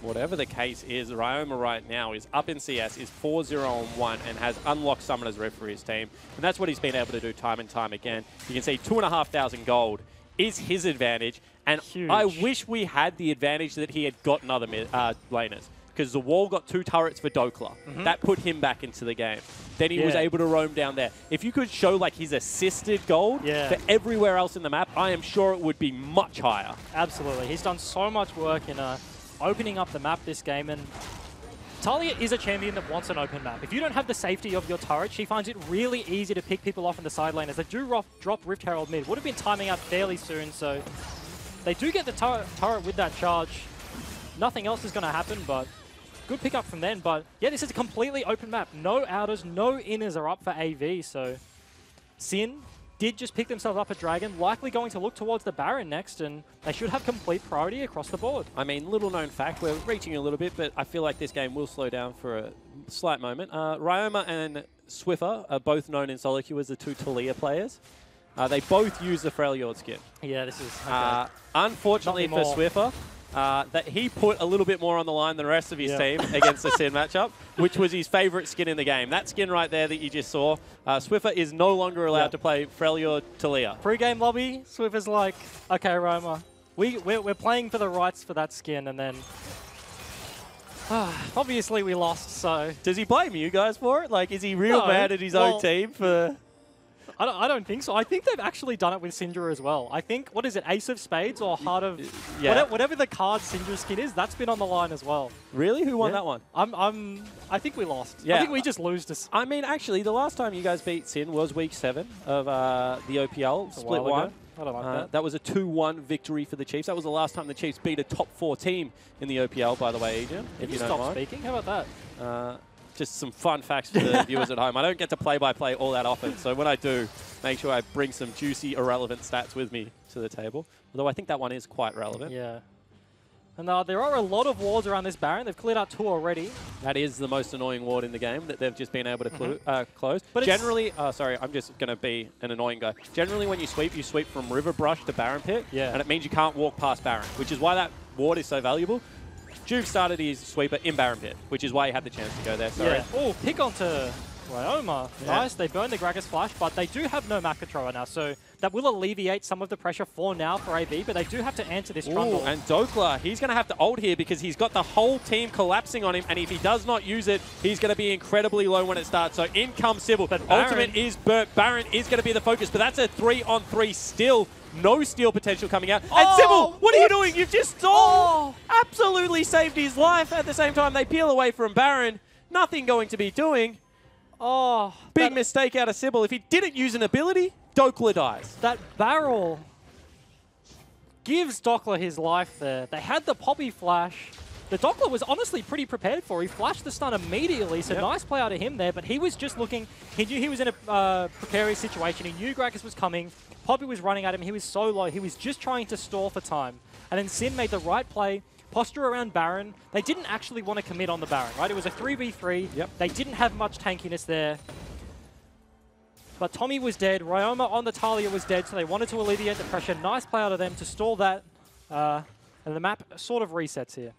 Whatever the case is, Ryoma right now is up in CS, is 4-0-1, and has unlocked Summoner's Rift for his team. And that's what he's been able to do time and time again. You can see 2,500 gold is his advantage. And huge. I wish we had the advantage that he had gotten other laners, because the wall got 2 turrets for Dokla. That put him back into the game. Then he was able to roam down there. If you could show like his assisted gold for everywhere else in the map, I am sure it would be much higher. Absolutely. He's done so much work in opening up the map this game, and Talia is a champion that wants an open map. If you don't have the safety of your turret, she finds it really easy to pick people off in the side lane, as they do drop Rift Herald mid. Would have been timing out fairly soon, so they do get the turret with that charge. Nothing else is going to happen, but good pickup from them. But yeah, this is a completely open map. No outers, no inners are up for AV, so Sin did just pick themselves up a Dragon, likely going to look towards the Baron next, and they should have complete priority across the board. I mean, little known fact, we're reaching a little bit, but I feel like this game will slow down for a slight moment. Ryoma and Swiffer are both known in solo queue as the 2 Talia players. They both use the Freljord skin. Yeah, this is... Okay. Unfortunately for Swiffer, that he put a little bit more on the line than the rest of his team against the Sin matchup, which was his favorite skin in the game. That skin right there that you just saw, Swiffer is no longer allowed to play Freljord Talia. Pre-game lobby, Swiffer's like, okay, Roma, we're playing for the rights for that skin, and then obviously we lost, so... Does he blame you guys for it? Like, is he real mad at his own team for... I don't think so. I think they've actually done it with Syndra as well. I think, what is it, Ace of Spades or Heart of... Whatever the card Syndra skin is, that's been on the line as well. Really? Who won that one? I think we lost. Yeah. I think we just lose to... I mean, actually, the last time you guys beat Sin was week 7 of the OPL, split 1. I don't like that. That was a 2-1 victory for the Chiefs. That was the last time the Chiefs beat a top 4 team in the OPL, by the way, Adrian. If you stop speaking, how about that? Just some fun facts for the viewers at home. I don't get to play-by-play all that often, so when I do, make sure I bring some juicy, irrelevant stats with me to the table. Although I think that one is quite relevant. Yeah. And there are a lot of wards around this Baron. They've cleared out 2 already. That is the most annoying ward in the game that they've just been able to close. But generally, sorry, I'm just going to be an annoying guy. Generally, when you sweep from River Brush to Baron Pit, and it means you can't walk past Baron, which is why that ward is so valuable. Juve started his sweeper in Baron Pit, which is why he had the chance to go there. Sorry. Yeah. Oh, pick onto Ryoma. Nice. They burned the Gragas Flash, but they do have no map controller now, so that will alleviate some of the pressure for now for AV, but they do have to answer this Trundle. And Dokla, he's going to have to ult here because he's got the whole team collapsing on him, and if he does not use it, he's going to be incredibly low when it starts. So in comes Sybil. But Ultimate is burnt. Baron is going to be the focus, but that's a 3-on-3 still. No steal potential coming out. And Sybil, what are you doing? You've just absolutely saved his life. At the same time, they peel away from Baron. Nothing going to be doing. Big mistake out of Sybil. If he didn't use an ability, Dokla dies. That barrel gives Dokla his life there. They had the Poppy Flash. the Doppler was honestly pretty prepared for. He flashed the stun immediately, so nice play out of him there, but he was just looking, he knew he was in a precarious situation. He knew Gragas was coming. Poppy was running at him. He was so low. He was just trying to stall for time. And then Sin made the right play, posture around Baron. They didn't actually want to commit on the Baron, right? It was a 3v3. Yep. They didn't have much tankiness there. But Tommy was dead. Ryoma on the Talia was dead, so they wanted to alleviate the pressure. Nice play out of them to stall that. And the map sort of resets here.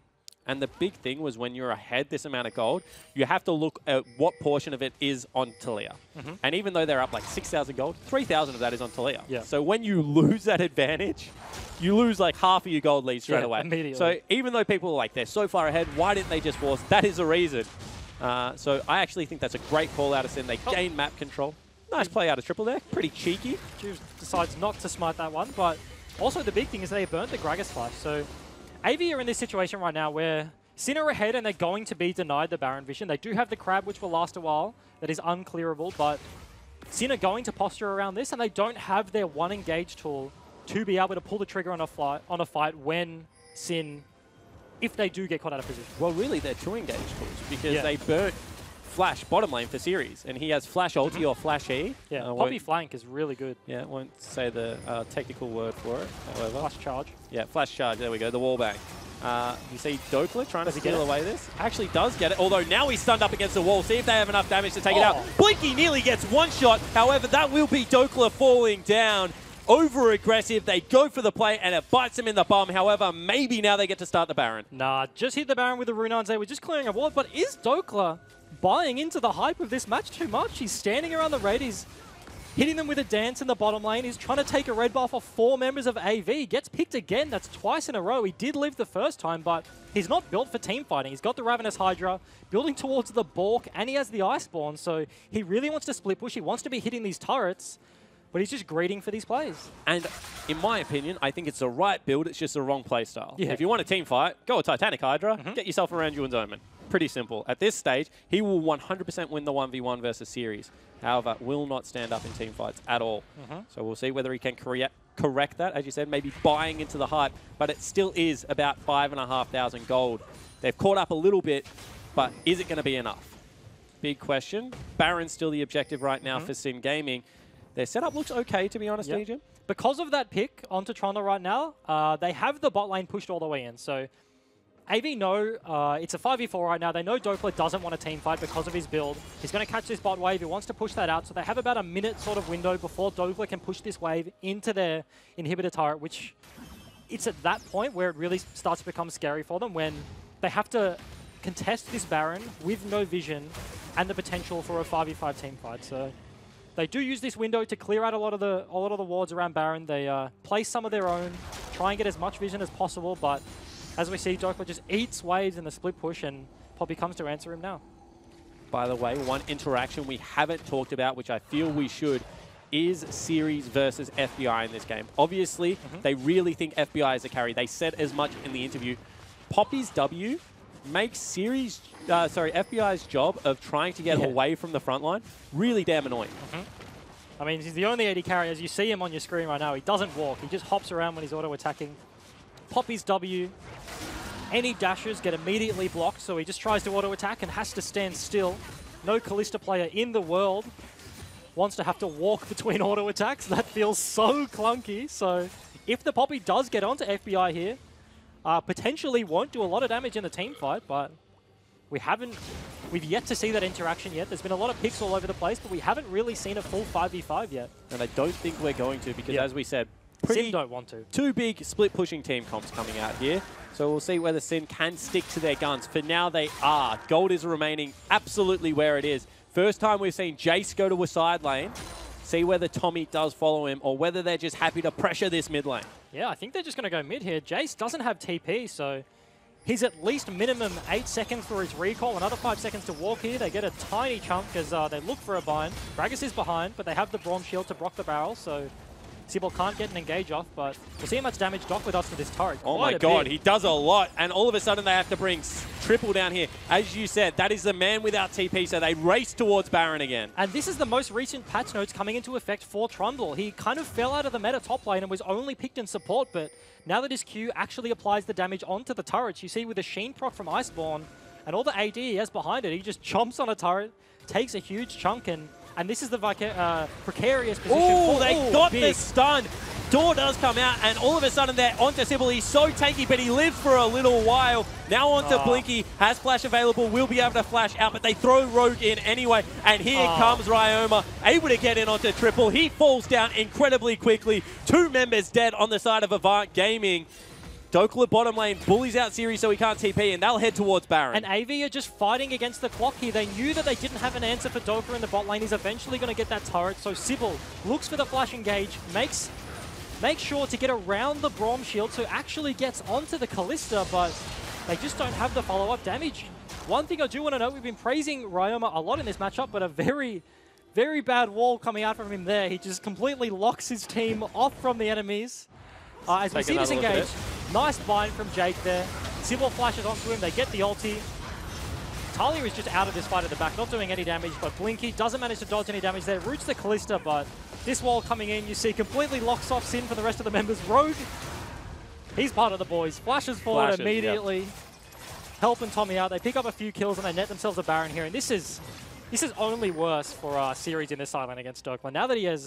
And the big thing was when you're ahead this amount of gold, you have to look at what portion of it is on Talia. And even though they're up like 6,000 gold, 3,000 of that is on Talia. Yeah. So when you lose that advantage, you lose like half of your gold lead straight away. Immediately. So even though people are like, they're so far ahead, why didn't they just force? That is a reason. So I actually think that's a great call out of Sin. They gain map control. Nice play out of Triple there. Pretty cheeky. Juice decides not to smite that one, but also the big thing is they burnt the Gragas flash. So AV are in this situation right now where Sin are ahead and they're going to be denied the Baron vision. They do have the Crab, which will last a while. That is unclearable, but Sin are going to posture around this, and they don't have their one engage tool to be able to pull the trigger on a fight when Sin, if they do get caught out of position. Well, really, they're two engage tools because they burnt Flash bottom lane for series, and he has Flash ulti or Flash E. Yeah, Poppy flank is really good. Yeah, I won't say the technical word for it, however. Flash charge. Yeah, Flash charge, there we go, the wall bang. You see Dokler trying to steal away this. Actually does get it, although now he's stunned up against the wall. See if they have enough damage to take it out. Blinky nearly gets one shot, however, that will be Dokler falling down. Over-aggressive, they go for the play, and it bites him in the bum. However, maybe now they get to start the Baron. Nah, just hit the Baron with the Runans there. We're just clearing a ward, but is Dokler buying into the hype of this match too much? He's standing around the raid, he's hitting them with a dance in the bottom lane. He's trying to take a red buff off 4 members of AV. Gets picked again. That's twice in a row. He did live the first time, but he's not built for team fighting. He's got the Ravenous Hydra, building towards the Bork, and he has the Iceborne, so he really wants to split push. He wants to be hitting these turrets, but he's just greeting for these plays. And in my opinion, I think it's the right build. It's just the wrong play style. Yeah. If you want a team fight, go with Titanic Hydra. Get yourself around Ewan's Omen. Pretty simple. At this stage, he will 100% win the 1v1 versus series. However, will not stand up in team fights at all. So we'll see whether he can correct that. As you said, maybe buying into the hype, but it still is about 5,500 gold. They've caught up a little bit, but is it going to be enough? Big question. Baron's still the objective right now for Sin Gaming. Their setup looks okay, to be honest, Legion. Because of that pick onto Trundle right now, they have the bot lane pushed all the way in. So AV know it's a 5v4 right now. They know Dokler doesn't want a team fight because of his build. He's going to catch this bot wave. He wants to push that out. So they have about a minute sort of window before Dokler can push this wave into their inhibitor turret, which it's at that point where it really starts to become scary for them, when they have to contest this Baron with no vision and the potential for a 5v5 team fight. So they do use this window to clear out a lot of the wards around Baron. They place some of their own, try and get as much vision as possible, but as we see, Dokler just eats waves in the split push, and Poppy comes to answer him now. By the way, one interaction we haven't talked about, which I feel we should, is Series versus FBI in this game. Obviously, they really think FBI is a carry. They said as much in the interview. Poppy's W makes FBI's job of trying to get away from the front line really damn annoying. I mean, he's the only AD carry. As you see him on your screen right now, he doesn't walk. He just hops around when he's auto-attacking. Poppy's W, any dashes get immediately blocked, so he just tries to auto-attack and has to stand still. No Kalista player in the world wants to have to walk between auto-attacks. That feels so clunky. So if the Poppy does get onto FBI here, potentially won't do a lot of damage in the team fight, but we've yet to see that interaction yet. There's been a lot of picks all over the place, but we haven't really seen a full 5v5 yet. And I don't think we're going to, because as we said, Sin don't want to. Two big split-pushing team comps coming out here. So we'll see whether Sin can stick to their guns. For now, they are. Gold is remaining absolutely where it is. First time we've seen Jace go to a side lane. See whether Tommy does follow him, or whether they're just happy to pressure this mid lane. Yeah, I think they're just going to go mid here. Jace doesn't have TP, so he's at least minimum 8 seconds for his recall, another 5 seconds to walk here. They get a tiny chunk as they look for a bind. Gragas is behind, but they have the Braum shield to block the barrel, so Sybil can't get an engage off, but we'll see how much damage Doc does to this turret. Oh Quite my a god, bit. he does a lot, and all of a sudden they have to bring Triple down here. As you said, that is the man without TP, so they race towards Baron again. And this is the most recent patch notes coming into effect for Trundle. He kind of fell out of the meta top lane and was only picked in support, but now that his Q actually applies the damage onto the turrets, you see with the Sheen proc from Iceborne and all the AD he has behind it, he just chomps on a turret, takes a huge chunk, and this is the precarious position. Oh, for they got big. the stun. Door does come out, and all of a sudden they're onto Sybil. He's so tanky, but he lives for a little while. Now onto Blinky, has flash available, will be able to flash out, but they throw Rogue in anyway. And here comes Ryoma, able to get in onto Triple. He falls down incredibly quickly. 2 members dead on the side of Avant Gaming. Dokla bottom lane bullies out Series so he can't TP, and they'll head towards Baron. And AV are just fighting against the clock here. They knew that they didn't have an answer for Dokla in the bot lane. He's eventually going to get that turret. So Sybil looks for the flash engage, makes sure to get around the Braum shield, so actually gets onto the Callista, but they just don't have the follow-up damage. One thing I do want to note, we've been praising Ryoma a lot in this matchup, but a very, very bad wall coming out from him there. He just completely locks his team off from the enemies. As we see this engage, nice bind from Jake there. Sybil flashes onto him, they get the ulti. Talia is just out of this fight at the back, not doing any damage, but Blinky doesn't manage to dodge any damage there. Roots the Callista, but this wall coming in, you see, completely locks off Sin for the rest of the members. Rogue, he's part of the boys. Flashes forward immediately, helping Tommy out. They pick up a few kills and they net themselves a Baron here. And this is only worse for Series in this side lane against Dokla. Now that he has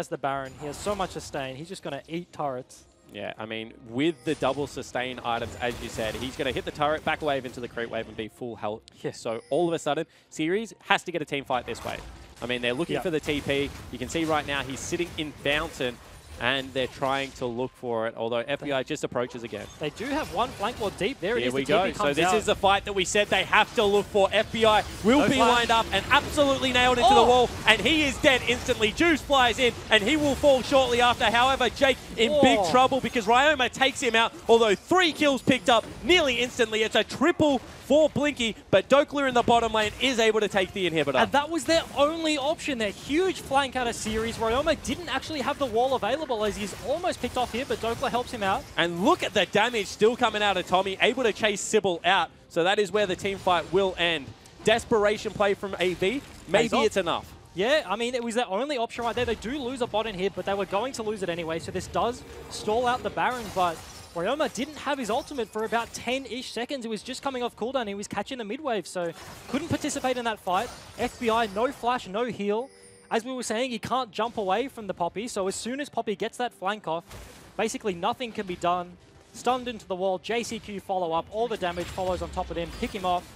the Baron, he has so much sustain. He's just going to eat turrets. Yeah, I mean, with the double sustain items, as you said, he's going to hit the turret, back wave into the creep wave, and be full health. Yeah. So all of a sudden, Series has to get a team fight this way. I mean, they're looking for the TP. You can see right now he's sitting in Fountain, and they're trying to look for it, although FBI just approaches again. They do have one flank ward deep. There it is. Here we go. So this is the fight that we said they have to look for. FBI will be lined up and absolutely nailed into the wall, and he is dead instantly. Juice flies in, and he will fall shortly after. However, Jake in big trouble because Ryoma takes him out, although 3 kills picked up nearly instantly. It's a triple for Blinky, but Dokla in the bottom lane is able to take the inhibitor. And that was their only option. Their huge flank out of Series. Ryoma didn't actually have the wall available as he's almost picked off here, but Dokla helps him out. And look at the damage still coming out of Tommy, able to chase Sybil out. So that is where the team fight will end. Desperation play from AV. Maybe it's enough. Yeah, I mean, it was their only option right there. They do lose a bot in here, but they were going to lose it anyway, so this does stall out the Baron, but Ryoma didn't have his ultimate for about 10-ish seconds. It was just coming off cooldown. He was catching the mid-wave, so couldn't participate in that fight. FBI, no flash, no heal. As we were saying, he can't jump away from the Poppy, so as soon as Poppy gets that flank off, basically nothing can be done. Stunned into the wall, JCQ follow up, all the damage follows on top of him, pick him off.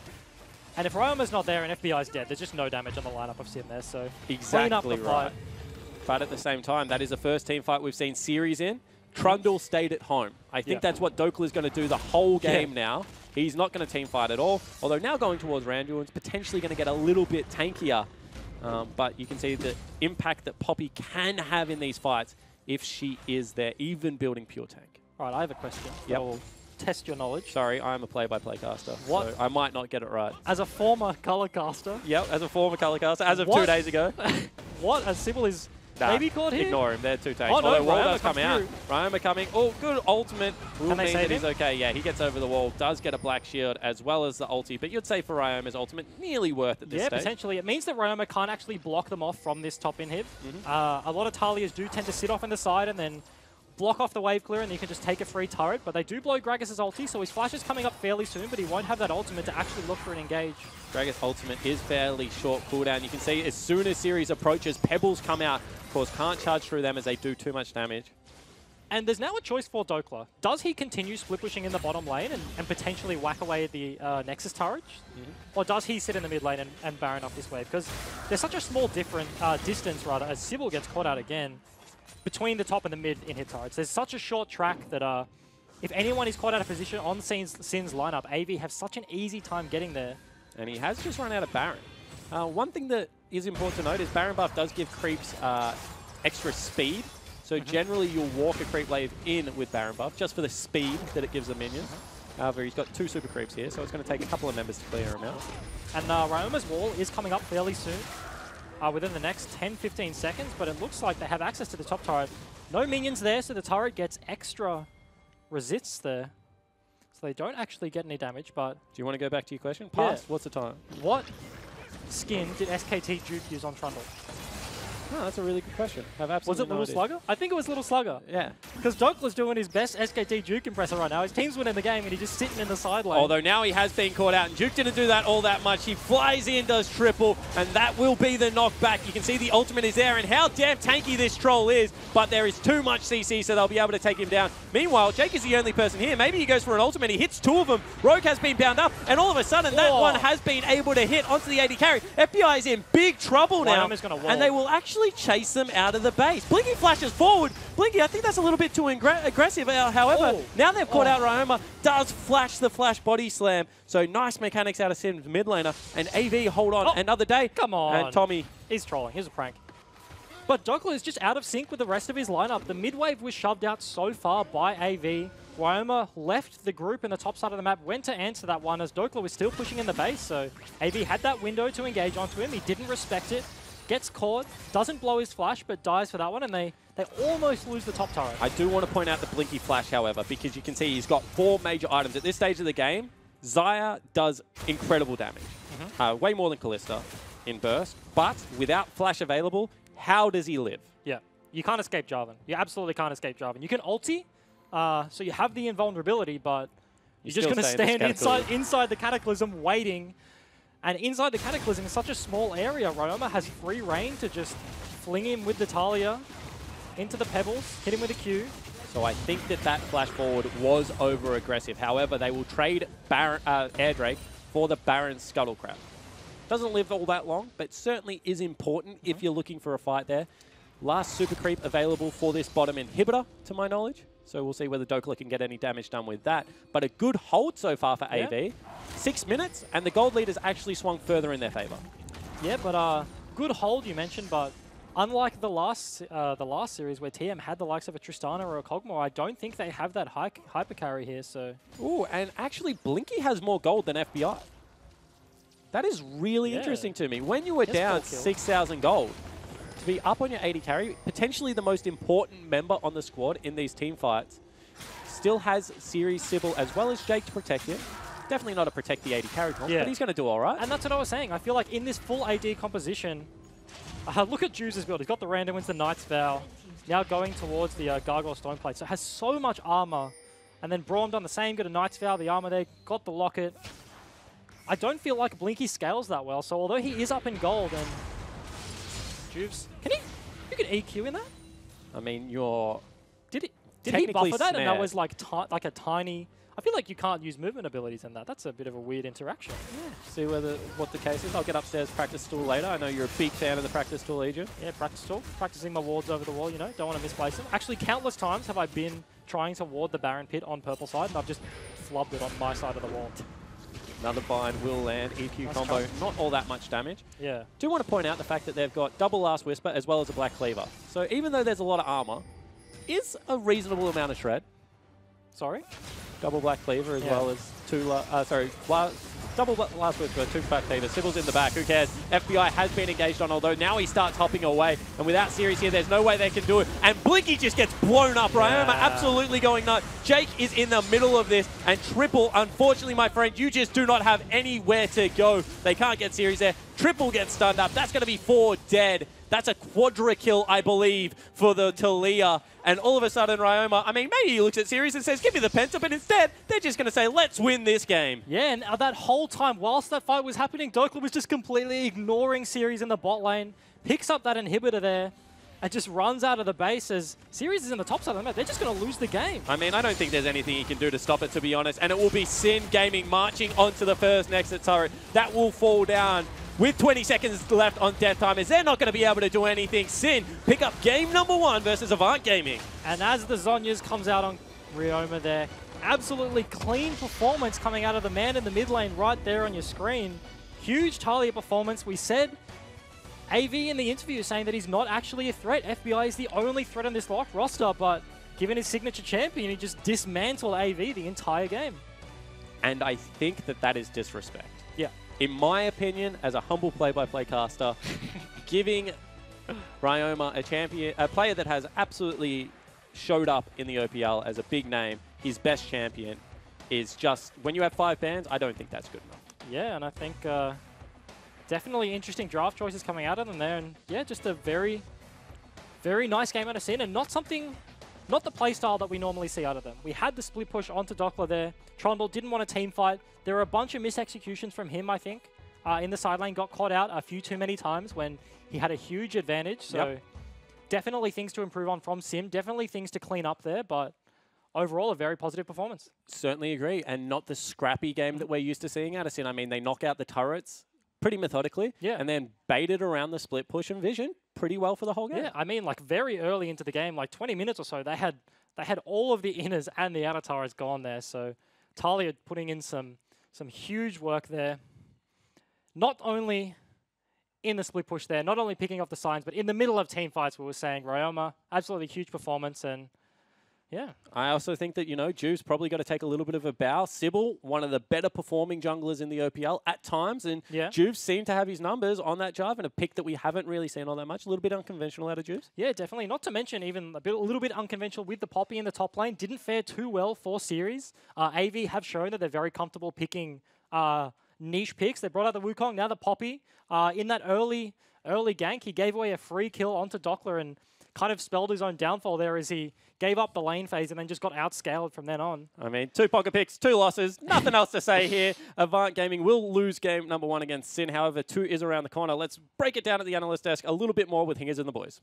And if Ryoma's not there and FBI's dead, there's just no damage on the lineup of Sin there, so clean up the fight. But at the same time, that is the first team fight we've seen Series in. Trundle stayed at home. I think that's what Dokla is going to do the whole game now. He's not going to team fight at all, although now going towards Randuin's potentially going to get a little bit tankier. But you can see the impact that Poppy can have in these fights if she is there, even building pure tank. All right, I have a question. Yep. I'll test your knowledge. Sorry, I'm a play-by-play caster, What? so I might not get it right. As a former color caster. Yep, as a former color caster, as of 2 days ago. What? As Sybil is maybe caught here? Ignore him, they're 2 tanks. Oh, no, Although wall Ryoma does come comes out. through. Ryoma coming. Oh, good ultimate. Will Can they mean save that he's him? okay. Yeah, he gets over the wall, does get a black shield as well as the ulti, but you'd say for Ryoma's ultimate, nearly worth at this stage. Yeah, potentially. It means that Ryoma can't actually block them off from this top inhib. A lot of Talias do tend to sit off in the side and then block off the wave clear, and you can just take a free turret, but they do blow Gragas' ulti, so his flash is coming up fairly soon, but he won't have that ultimate to actually look for an engage. Gragas' ultimate is fairly short cooldown. You can see as soon as Series approaches, Pebbles come out. Of course, can't charge through them as they do too much damage. And there's now a choice for Dokla. Does he continue split pushing in the bottom lane and potentially whack away at the Nexus turrets? Or does he sit in the mid lane and Baron off this wave? Because there's such a small distance, rather, as Sybil gets caught out again, between the top and the mid in hit turrets. There's such a short track that if anyone is caught out of position on Sin's lineup, AV have such an easy time getting there. And he has just run out of Baron. One thing that is important to note is Baron buff does give creeps extra speed. So generally you'll walk a creep wave in with Baron buff just for the speed that it gives the minions. However, he's got 2 super creeps here, so it's going to take a couple of members to clear him out. And Ryoma's wall is coming up fairly soon. within the next 10-15 seconds, but it looks like they have access to the top turret. No minions there, so the turret gets extra resists there. So they don't actually get any damage, but... Do you want to go back to your question? Pass? Yeah. What's the time? What skin did SKT Duke use on Trundle? Oh, that's a really good question. Have Was absolutely it no Little idea. Slugger? I think it was Little Slugger. Yeah. Because Dokler's doing his best SKT Duke impressor right now. His team's winning the game and he's just sitting in the side lane. Although now he has been caught out, and Duke didn't do that all that much. He flies in, does triple, and that will be the knockback. You can see the ultimate is there, and how damn tanky this troll is, but there is too much CC, so they'll be able to take him down. Meanwhile, Jake is the only person here. Maybe he goes for an ultimate. He hits two of them. Rogue has been bound up, and all of a sudden, that one has been able to hit onto the AD carry. FBI is in big trouble now, and they will actually chase them out of the base. Blinky flashes forward. Blinky, I think that's a little bit too aggressive. However, now they've caught out Ryoma, does flash the flash body slam. So nice mechanics out of Sim's mid laner. And AV, hold on, another day. Come on. And Tommy. He's trolling. Here's a prank. But Dokler is just out of sync with the rest of his lineup. The mid wave was shoved out so far by AV. Ryoma left the group in the top side of the map, went to answer that one as Dokler was still pushing in the base. So AV had that window to engage onto him. He didn't respect it. Gets caught, doesn't blow his flash, but dies for that one, and they almost lose the top turret. I do want to point out the Blinky flash, however, because you can see he's got 4 major items. At this stage of the game, Xayah does incredible damage. Way more than Kalista in burst, but without flash available, how does he live? Yeah, you can't escape Jarvan. You absolutely can't escape Jarvan. You can ulti, so you have the invulnerability, but you're just going to stand inside the Cataclysm waiting. And inside the Cataclysm in such a small area, Ryoma has free reign to just fling him with the Talia into the pebbles, hit him with a Q. So I think that flash forward was over-aggressive. However, they will trade Air Drake for the Baron Scuttlecrab. Doesn't live all that long, but certainly is important if you're looking for a fight there. Last super creep available for this bottom inhibitor, to my knowledge. So we'll see whether Dokler can get any damage done with that. But a good hold so far for AV. 6 minutes, and the gold leaders actually swung further in their favor. Yeah, but good hold you mentioned, but unlike the last series where TM had the likes of a Tristana or a Kog'Maw, I don't think they have that hyper carry here. So. Ooh, and actually Blinky has more gold than FBI. That is really interesting to me. When you were down 6,000 gold, to be up on your 80 carry, potentially the most important member on the squad in these team fights, still has Series Sybil as well as Jake to protect him. Definitely not a protect the 80 carry comp, but he's going to do all right. And that's what I was saying. I feel like in this full AD composition, look at Juice's build. He's got the random wins, the Knight's Vow, now going towards the Gargoyle Stoneplate. So it has so much armor. And then Braum done the same, got a Knight's Vow, the armor there, got the locket. I don't feel like Blinky scales that well. So although he is up in gold and Juice, you can EQ in that? I mean, you're Did he buffer that? And that was like a tiny... I feel like you can't use movement abilities in that. That's a bit of a weird interaction. Yeah. See what the case is. I'll get upstairs, practice tool later. I know you're a big fan of the practice tool, Agent. Yeah, practice tool. Practicing my wards over the wall, you know. Don't want to misplace them. Actually, countless times have I been trying to ward the Baron Pit on purple side, and I've just flubbed it on my side of the wall. Another bind will land. EQ combo, not all that much damage. Yeah. Do want to point out the fact that they've got double Last Whisper as well as a Black Cleaver. So even though there's a lot of armor, is a reasonable amount of shred. Sorry? Double Black Cleaver as well as double Last Whisper, 2 Black Cleavers. Sybil's in the back, who cares? FBI has been engaged on, although now he starts hopping away. And without Series here, there's no way they can do it. And Blinky just gets blown up. Ryoma absolutely going nuts. Jake is in the middle of this. And Triple, unfortunately, my friend, you just do not have anywhere to go. They can't get Series there. Triple gets stunned up. That's going to be 4 dead. That's a quadra kill, I believe, for the Talia. And all of a sudden, Ryoma, I mean, maybe he looks at Series and says, give me the Penta, but instead, they're just going to say, let's win this game. Yeah, and that whole time, whilst that fight was happening, Dokler was just completely ignoring Series in the bot lane, picks up that inhibitor there, and just runs out of the base as Series is in the top side of the map. They're just going to lose the game. I mean, I don't think there's anything he can do to stop it, to be honest. And it will be Sin Gaming marching onto the first Nexus turret. That will fall down. With 20 seconds left on death time, as they're not going to be able to do anything. Sin pick up game number 1 versus Avant Gaming. And as the Zhonya's comes out on Ryoma there, absolutely clean performance coming out of the man in the mid lane right there on your screen. Huge Talia performance. We said AV in the interview saying that he's not actually a threat. FBI is the only threat on this roster, but given his signature champion, he just dismantled AV the entire game. And I think that is disrespect. Yeah. In my opinion, as a humble play-by-play caster, giving Ryoma a player that has absolutely showed up in the OPL as a big name, his best champion, is just, when you have 5 bans, I don't think that's good enough. Yeah, and I think definitely interesting draft choices coming out of them there. And yeah, just a very, very nice game out of Sin, and not the play style that we normally see out of them. We had the split push onto Dockler there. Trundle didn't want a team fight. There were a bunch of misexecutions from him, I think. In the side lane, got caught out a few too many times when he had a huge advantage. So definitely things to improve on from Sim. Definitely things to clean up there, but overall, a very positive performance. Certainly agree, and not the scrappy game that we're used to seeing out of Sin. I mean, they knock out the turrets pretty methodically, and then baited around the split push and vision pretty well for the whole game. Yeah, I mean, like very early into the game, like 20 minutes or so, they had all of the inners and the outer turrets gone there. So Talia putting in some huge work there. Not only in the split push there, not only picking up the signs, but in the middle of team fights, we were saying Ryoma, absolutely huge performance. And yeah. I also think that, Juve's probably got to take a little bit of a bow. Sybil, one of the better performing junglers in the OPL at times, and Juve seemed to have his numbers on that drive, and a pick that we haven't really seen all that much. A little bit unconventional out of Juve. Yeah, definitely. Not to mention even a little bit unconventional with the Poppy in the top lane. Didn't fare too well for series. AV have shown that they're very comfortable picking niche picks. They brought out the Wukong, now the Poppy. In that early gank, he gave away a free kill onto Dockler and kind of spelled his own downfall there as he gave up the lane phase and then just got outscaled from then on. I mean, 2 pocket picks, 2 losses, nothing else to say here. Avant Gaming will lose game number 1 against Sin. However, 2 is around the corner. Let's break it down at the analyst desk a little bit more with Hingers and the boys.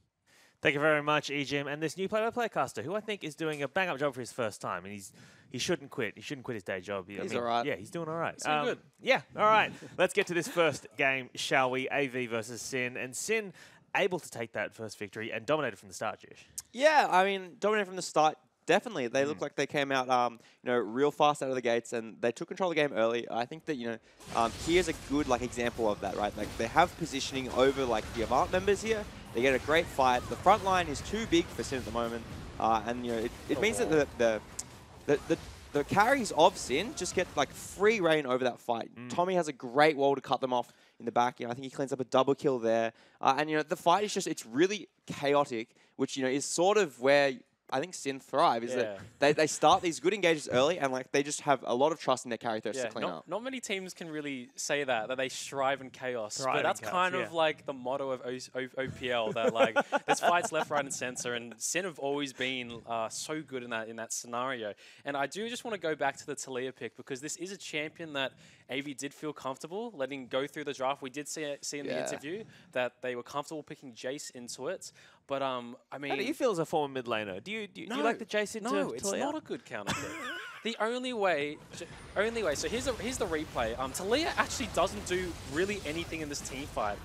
Thank you very much, EGM, and this new play-by-play caster, who I think is doing a bang-up job for his first time, and he shouldn't quit. He shouldn't quit his day job. He's all right. Yeah, he's doing all right. He's doing good. Yeah, all right. Let's get to this first game, shall we? AV versus Sin, and Sin able to take that first victory and dominated from the start, Jish. Yeah, I mean, dominated from the start. Definitely, they look like they came out, real fast out of the gates, and they took control of the game early. I think that, here's a good example of that, right? Like they have positioning over the Avant members here. They get a great fight. The front line is too big for Sin at the moment, and it means that the carries of Sin just get free reign over that fight. Tommy has a great wall to cut them off in the back. I think he cleans up a double kill there, and the fight is it's really chaotic, which is sort of where I think Sin thrive, is that they start these good engages early and they just have a lot of trust in their carry thirst to clean up. Not many teams can really say that they strive in chaos. But that's kind of the motto of OPL, that there's fights left, right, and center, and Sin have always been so good in that scenario. And I do just want to go back to the Talia pick, because this is a champion that AV did feel comfortable letting go through the draft. We did see in the interview that they were comfortable picking Jace into it. But I mean, how do you feel as a former mid laner? Do you like the Jace into No, it's not a good counter pick. The only way. So here's the replay. Talia actually doesn't do really anything in this team fight.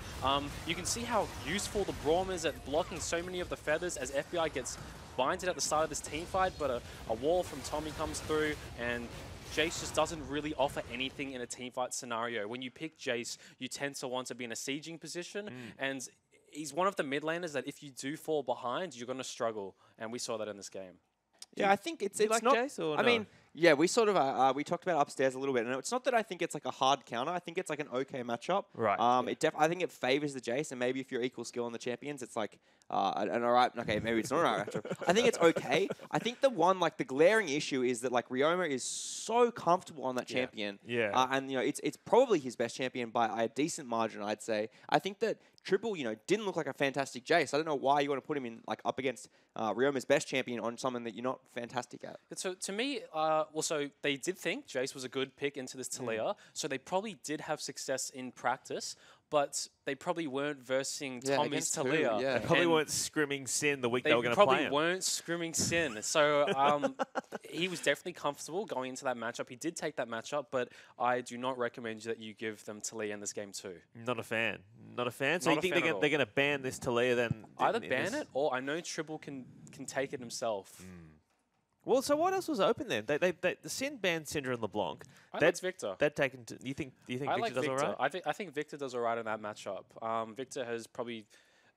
You can see how useful the Braum is at blocking so many of the feathers as FBI gets binded at the start of this team fight. But a wall from Tommy comes through, and Jace just doesn't really offer anything in a team fight scenario. When you pick Jace, you tend to want to be in a sieging position, and he's one of the mid laners that if you do fall behind, you're going to struggle, and we saw that in this game. Yeah, I think it's like not. Jace, or I no? mean, yeah, we sort of we talked about upstairs a little bit, and it's not that I think it's a hard counter. I think it's an okay matchup. Right. I think it favors the Jace, and maybe if you're equal skill on the champions, it's an alright. Okay, maybe it's not alright matchup. I think it's okay. I think the one the glaring issue is that Ryoma is so comfortable on that champion. Yeah. And it's probably his best champion by a decent margin, I'd say. I think that Triple, didn't look like a fantastic Jace. I don't know why you want to put him in up against Ryoma's best champion on someone that you're not fantastic at. So to me, so they did think Jace was a good pick into this Talia, so they probably did have success in practice, but they probably weren't versing Tommy's Talia. They probably weren't scrimming Sin the week they were going to play him. They probably weren't scrimming Sin. So he was definitely comfortable going into that matchup. He did take that matchup, but I do not recommend that you give them Talia in this game too. Not a fan. Not a fan? So Not you think they're going to ban this Talia then? Either ban it, or I know Tribble can take it himself. Well, so what else was open then? The Sin banned Syndra and LeBlanc. I think Victor. They'd taken. Do you think Victor does all right? I think Victor does all right in that matchup. Victor has probably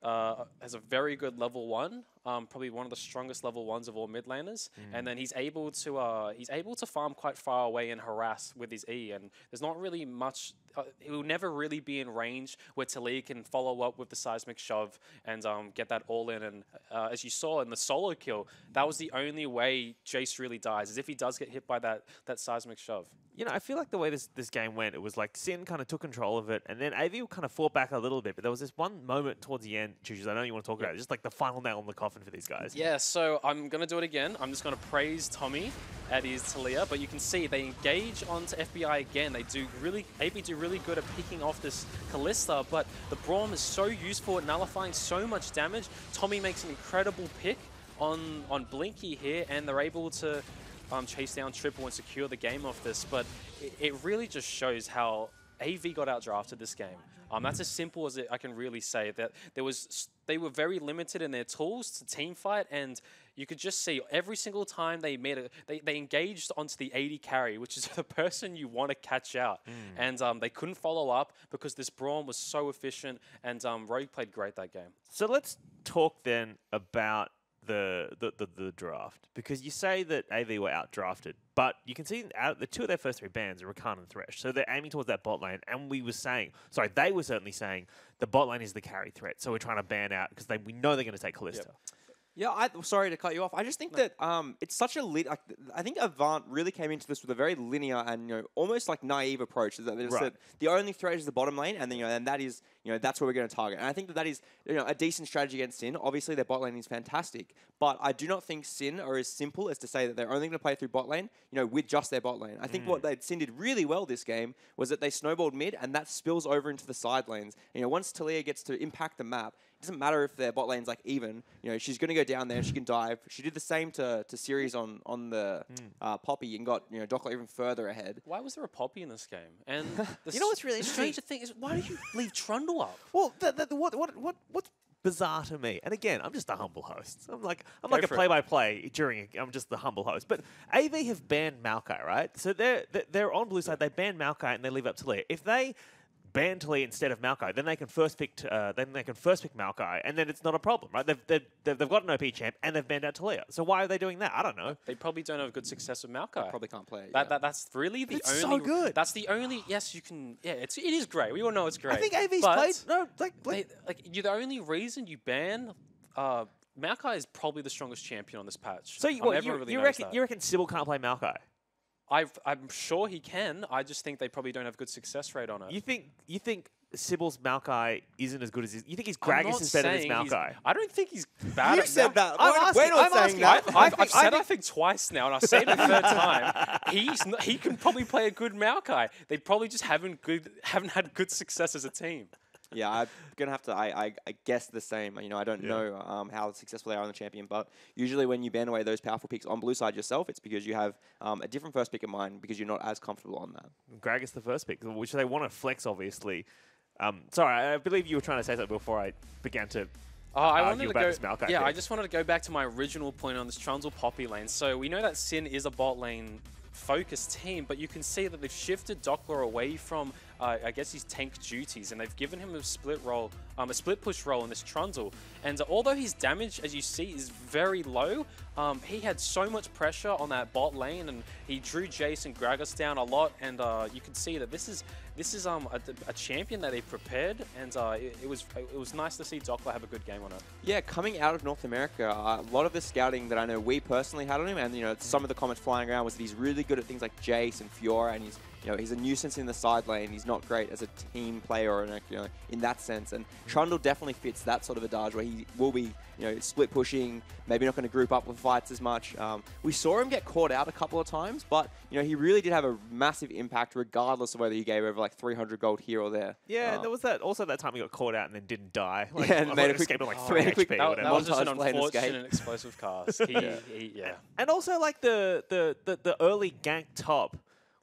has a very good level 1. probably one of the strongest level 1s of all mid laners, and then he's able to farm quite far away and harass with his E, and there's not really much. He will never really be in range where Talia can follow up with the seismic shove and get that all in. And as you saw in the solo kill, that was the only way Jace really dies, is if he does get hit by that seismic shove. You know, I feel like the way this game went, it was like Sin kind of took control of it, and then AV kind of fought back a little bit. But there was this one moment towards the end, Choo-Choos, I know you want to talk about it, just like the final nail in the coffin for these guys. Yeah, so I'm going to do it again. I'm just going to praise Tommy at his Talia, but you can see they engage onto FBI again. AB do really good at picking off this Kalista, but the Braum is so useful at nullifying so much damage. Tommy makes an incredible pick on Blinky here, and they're able to chase down Triple and secure the game off this, but it really just shows how AV got outdrafted this game. That's as simple as I can really say, that they were very limited in their tools to team fight, and you could just see every single time they engaged onto the 80 carry, which is the person you want to catch out, and they couldn't follow up because this Braum was so efficient, and Rogue played great that game. So let's talk then about the draft, because you say that AV were outdrafted, but you can see the two of their first 3 bans are Rakan and Thresh, so they're aiming towards that bot lane, and they were certainly saying the bot lane is the carry threat, so we're trying to ban out because we know they're going to take Kalista. Yep. Yeah, sorry to cut you off. I just think that it's such a I think Avant really came into this with a very linear and almost like naive approach. That they said the only threat is the bottom lane, and then and that is that's where we're going to target. And I think that is a decent strategy against Sin. Obviously, their bot lane is fantastic, but I do not think Sin are as simple as to say that they're only going to play through bot lane, with just their bot lane. I think what Sin did really well this game was that they snowballed mid, and that spills over into the side lanes. Once Talia gets to impact the map, it doesn't matter if their bot lane's like even. She's going to go down there and she can dive. She did the same to Series on the Poppy and got Dockler even further ahead. Why was there a Poppy in this game? And you know what's really stranger thing is, why did you leave Trundle up? Well, what's bizarre to me, and again, I'm just a humble host. I'm like a play-by-play I'm just the humble host. But AV have banned Maokai, right? So they're on blue side. They ban Maokai and they leave up Talia. If they ban Talia instead of Maokai, then they can first pick Maokai, and then it's not a problem, right? They've got an OP champ and they've banned out Talia. So why are they doing that? I don't know. They probably don't have good success with Maokai. They probably can't play it. That's really the only. It's so good. That's the only. Yes, you can. Yeah, it is great. We all know it's great. I think AV's played. No, the only reason you ban Maokai is probably the strongest champion on this patch. So you reckon Sybil can't play Maokai? I'm sure he can. I just think they probably don't have good success rate on it. You think Sybil's Maokai isn't as good as you think his Gragas is better than his Maokai? I don't think he's bad. You said that. We're not saying that. I've said I think twice now, and I'll say it the third time. He can probably play a good Maokai. They probably just haven't had good success as a team. Yeah, I'm gonna have to. I guess the same. I don't know how successful they are on the champion, but usually when you ban away those powerful picks on blue side yourself, it's because you have a different first pick in mind because you're not as comfortable on that. Gragas the first pick, which they want to flex, obviously. Sorry, I believe you were trying to say something before I began to. I wanted to go. Maokai I just wanted to go back to my original point on this Trundle Poppy lane. So we know that Sin is a bot lane focused team, but you can see that they've shifted Dockler away from I guess his tank duties, and they've given him a split push role in this Trundle. And although his damage, as you see, is very low, he had so much pressure on that bot lane, and he drew Jace and Gragas down a lot. And you can see that this is a champion that they prepared, and it was nice to see Dockler have a good game on it. Yeah, coming out of North America, a lot of the scouting that I know we personally had on him, and some of the comments flying around was that he's really good at things like Jace and Fiora, and he's a nuisance in the side lane. He's not great as a team player, in that sense. And Trundle definitely fits that sort of adage where he will be, split pushing, maybe not going to group up with fights as much. We saw him get caught out a couple of times, but he really did have a massive impact, regardless of whether you gave over like 300 gold here or there. Yeah, there was that time he got caught out and then didn't die. And made a quick escape like 3 HP. That was just an unfortunate explosive cast. And also like the early gank top,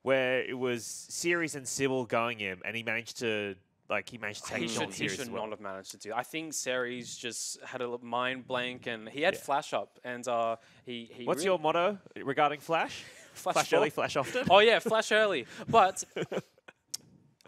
where it was Series and Sybil going him, and he managed to take Series. He should not have managed to do. I think Series just had a mind blank, and he had flash up, and he. What's your motto regarding flash? Flash early, flash often. Oh yeah, flash early. But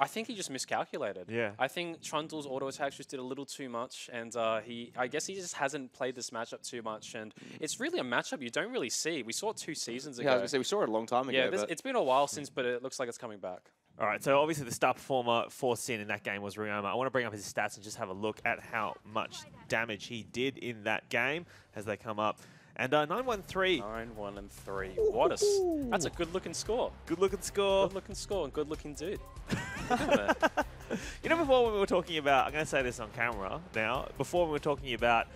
I think he just miscalculated. Yeah. I think Trundle's auto attacks just did a little too much, and I guess he just hasn't played this matchup too much, and it's really a matchup you don't really see. We saw it 2 seasons ago. Yeah, I was going to say, we saw it a long time ago. Yeah, it's been a while since, but it looks like it's coming back. All right, so obviously the star performer for Sin in that game was Ryoma. I want to bring up his stats and just have a look at how much damage he did in that game as they come up. And 9-1-3. 9-1-3. What that's a good-looking score. Good-looking score. Good-looking score and good-looking dude. You know, before when we were talking about, I'm going to say this on camera now, before we were talking about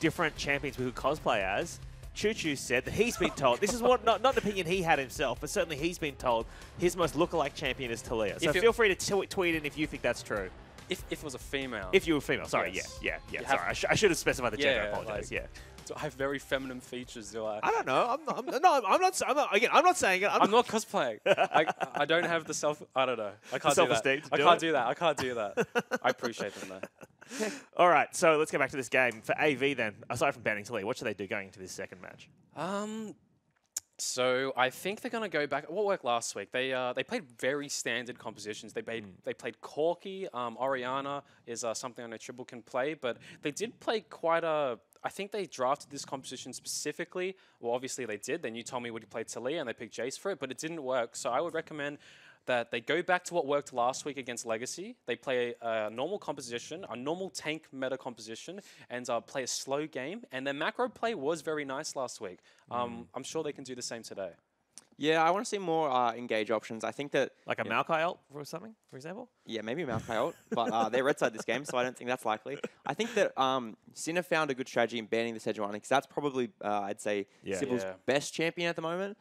different champions we could cosplay as, Choo Choo said that he's been told, this is what not an opinion he had himself, but certainly he's been told his most lookalike champion is Talia. So feel free to tweet in if you think that's true. If it was a female. If you were female, sorry, yes. yeah. Sorry, I should have specified the gender. I apologize. Like, do I have very feminine features? Do I? I don't know. I'm not saying it. I'm not cosplaying. I don't have the self. I don't know. I can't do that. I can't do that. I can't do that. I appreciate them though. All right, so let's get back to this game. For AV then, aside from banning Talia, what should they do going into this second match? So I think they're going to go back. What worked last week? They played very standard compositions. They played Corki. Oriana is something I know Triple can play, but they did play quite a. I think they drafted this composition specifically. Well, obviously they did. Then you told me would you play Talia, and they picked Jace for it, but it didn't work. So I would recommend that they go back to what worked last week against Legacy. They play a normal composition, a normal tank meta composition, and play a slow game. And their macro play was very nice last week. I'm sure they can do the same today. Yeah, I want to see more engage options. I think that... Like a Maokai ult or something, for example? Yeah, maybe a Maokai ult, but they're red side this game, so I don't think that's likely. I think that Sin have found a good strategy in banning the Sejuani, because that's probably, I'd say, Sybil's best champion at the moment.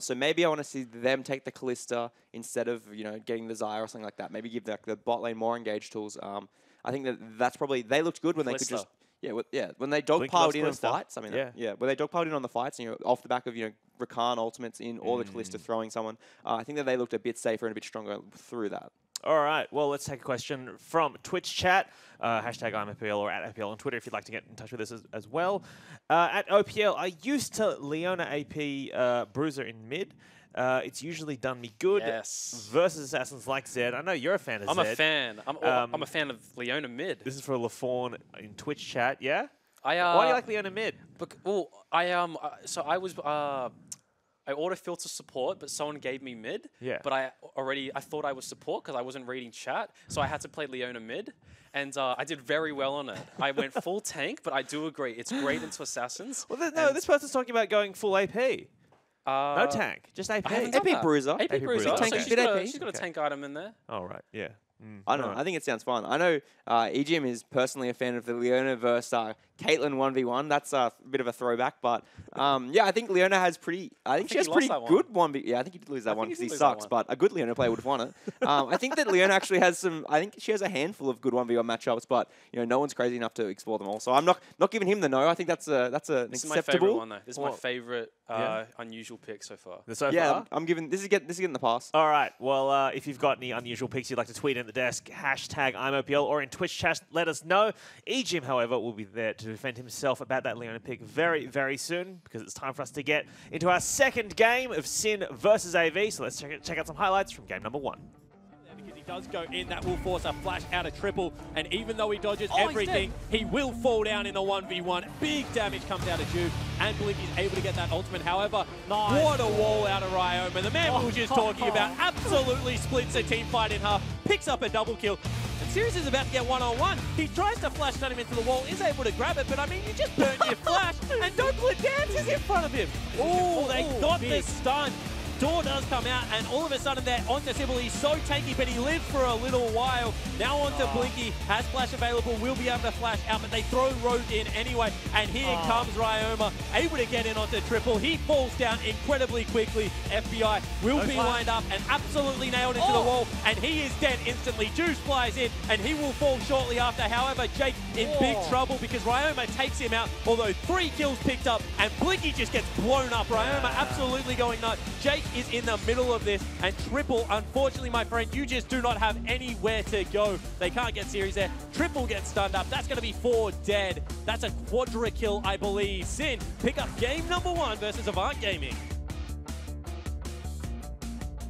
So maybe I want to see them take the Kalista instead of, getting the Xayah or something like that. Maybe give the bot lane more engage tools. I think that's probably... They looked good when they could just... Yeah, when they dogpiled in on fights, when they dogpiled in on the fights, off the back of, Rakan ultimates in or the Kalista throwing someone, I think that they looked a bit safer and a bit stronger through that. All right, well, let's take a question from Twitch chat, hashtag IMFPL or at FPL on Twitter if you'd like to get in touch with us as well. At OPL, I used to Leona AP Bruiser in mid. It's usually done me good versus assassins like Zed. I know you're a fan of Zed. I'm a fan. I'm a fan of Leona mid. This is for LaFawn in Twitch chat, yeah? Why do you like Leona mid? So I auto filter support, but someone gave me mid. Yeah. But I thought I was support because I wasn't reading chat, so I had to play Leona mid, and I did very well on it. I went full tank, but I do agree it's great into assassins. Well, this person's talking about going full AP. No tank, just AP. AP Bruiser. AP Bruiser. So she's got a tank item in there. Oh, right, yeah. I don't know. I think it sounds fun. I know EGM is personally a fan of the Leona versus Caitlyn 1v1. That's a bit of a throwback, but I think Leona has pretty. I think she has pretty good 1v. Yeah, I think he did lose that one because he sucks, but a good Leona player would have won it. I think that Leona actually has some. I think she has a handful of good 1v1 matchups, but no one's crazy enough to explore them all. So I'm not giving him the no. I think that's an acceptable. This is my favorite one though. This is my favorite unusual pick so far. I'm giving this is getting the pass. All right. Well, if you've got any unusual picks you'd like to tweet in the desk, hashtag IMOPL or in Twitch chat, let us know. EGM, however, will be there to defend himself about that Leona pick very, very soon because it's time for us to get into our second game of Sin versus AV. So let's check out some highlights from game number 1. Because he does go in, that will force a flash out of Triple, and even though he dodges everything, he will fall down in the 1v1. Big damage comes out of Jude, and Blinky's able to get that ultimate. However, what a wall out of Ryoma. The man we were just talking about absolutely splits a team fight in half, picks up a double kill. And Sirius is about to get one-on-one. He tries to flash turn him into the wall, is able to grab it, but I mean, you just burnt your flash, and Dokla dances in front of him. Oh, they got the stun. Door does come out, and all of a sudden they're onto Sybil. He's so tanky, but he lived for a little while. Now onto Blinky, has flash available, will be able to flash out, but they throw Rogue in anyway, and here comes Ryoma, able to get in onto Triple. He falls down incredibly quickly. FBI will be lined up and absolutely nailed into the wall, and he is dead instantly. Juice flies in, and he will fall shortly after. However, Jake in big trouble because Ryoma takes him out, although 3 kills picked up, and Blinky just gets blown up. Ryoma absolutely going nuts. Jake is in the middle of this, and Triple, unfortunately, my friend, you just do not have anywhere to go. They can't get series there. Triple gets stunned up. That's going to be 4 dead. That's a quadra kill, I believe. Sin pick up game number 1 versus Avant Gaming.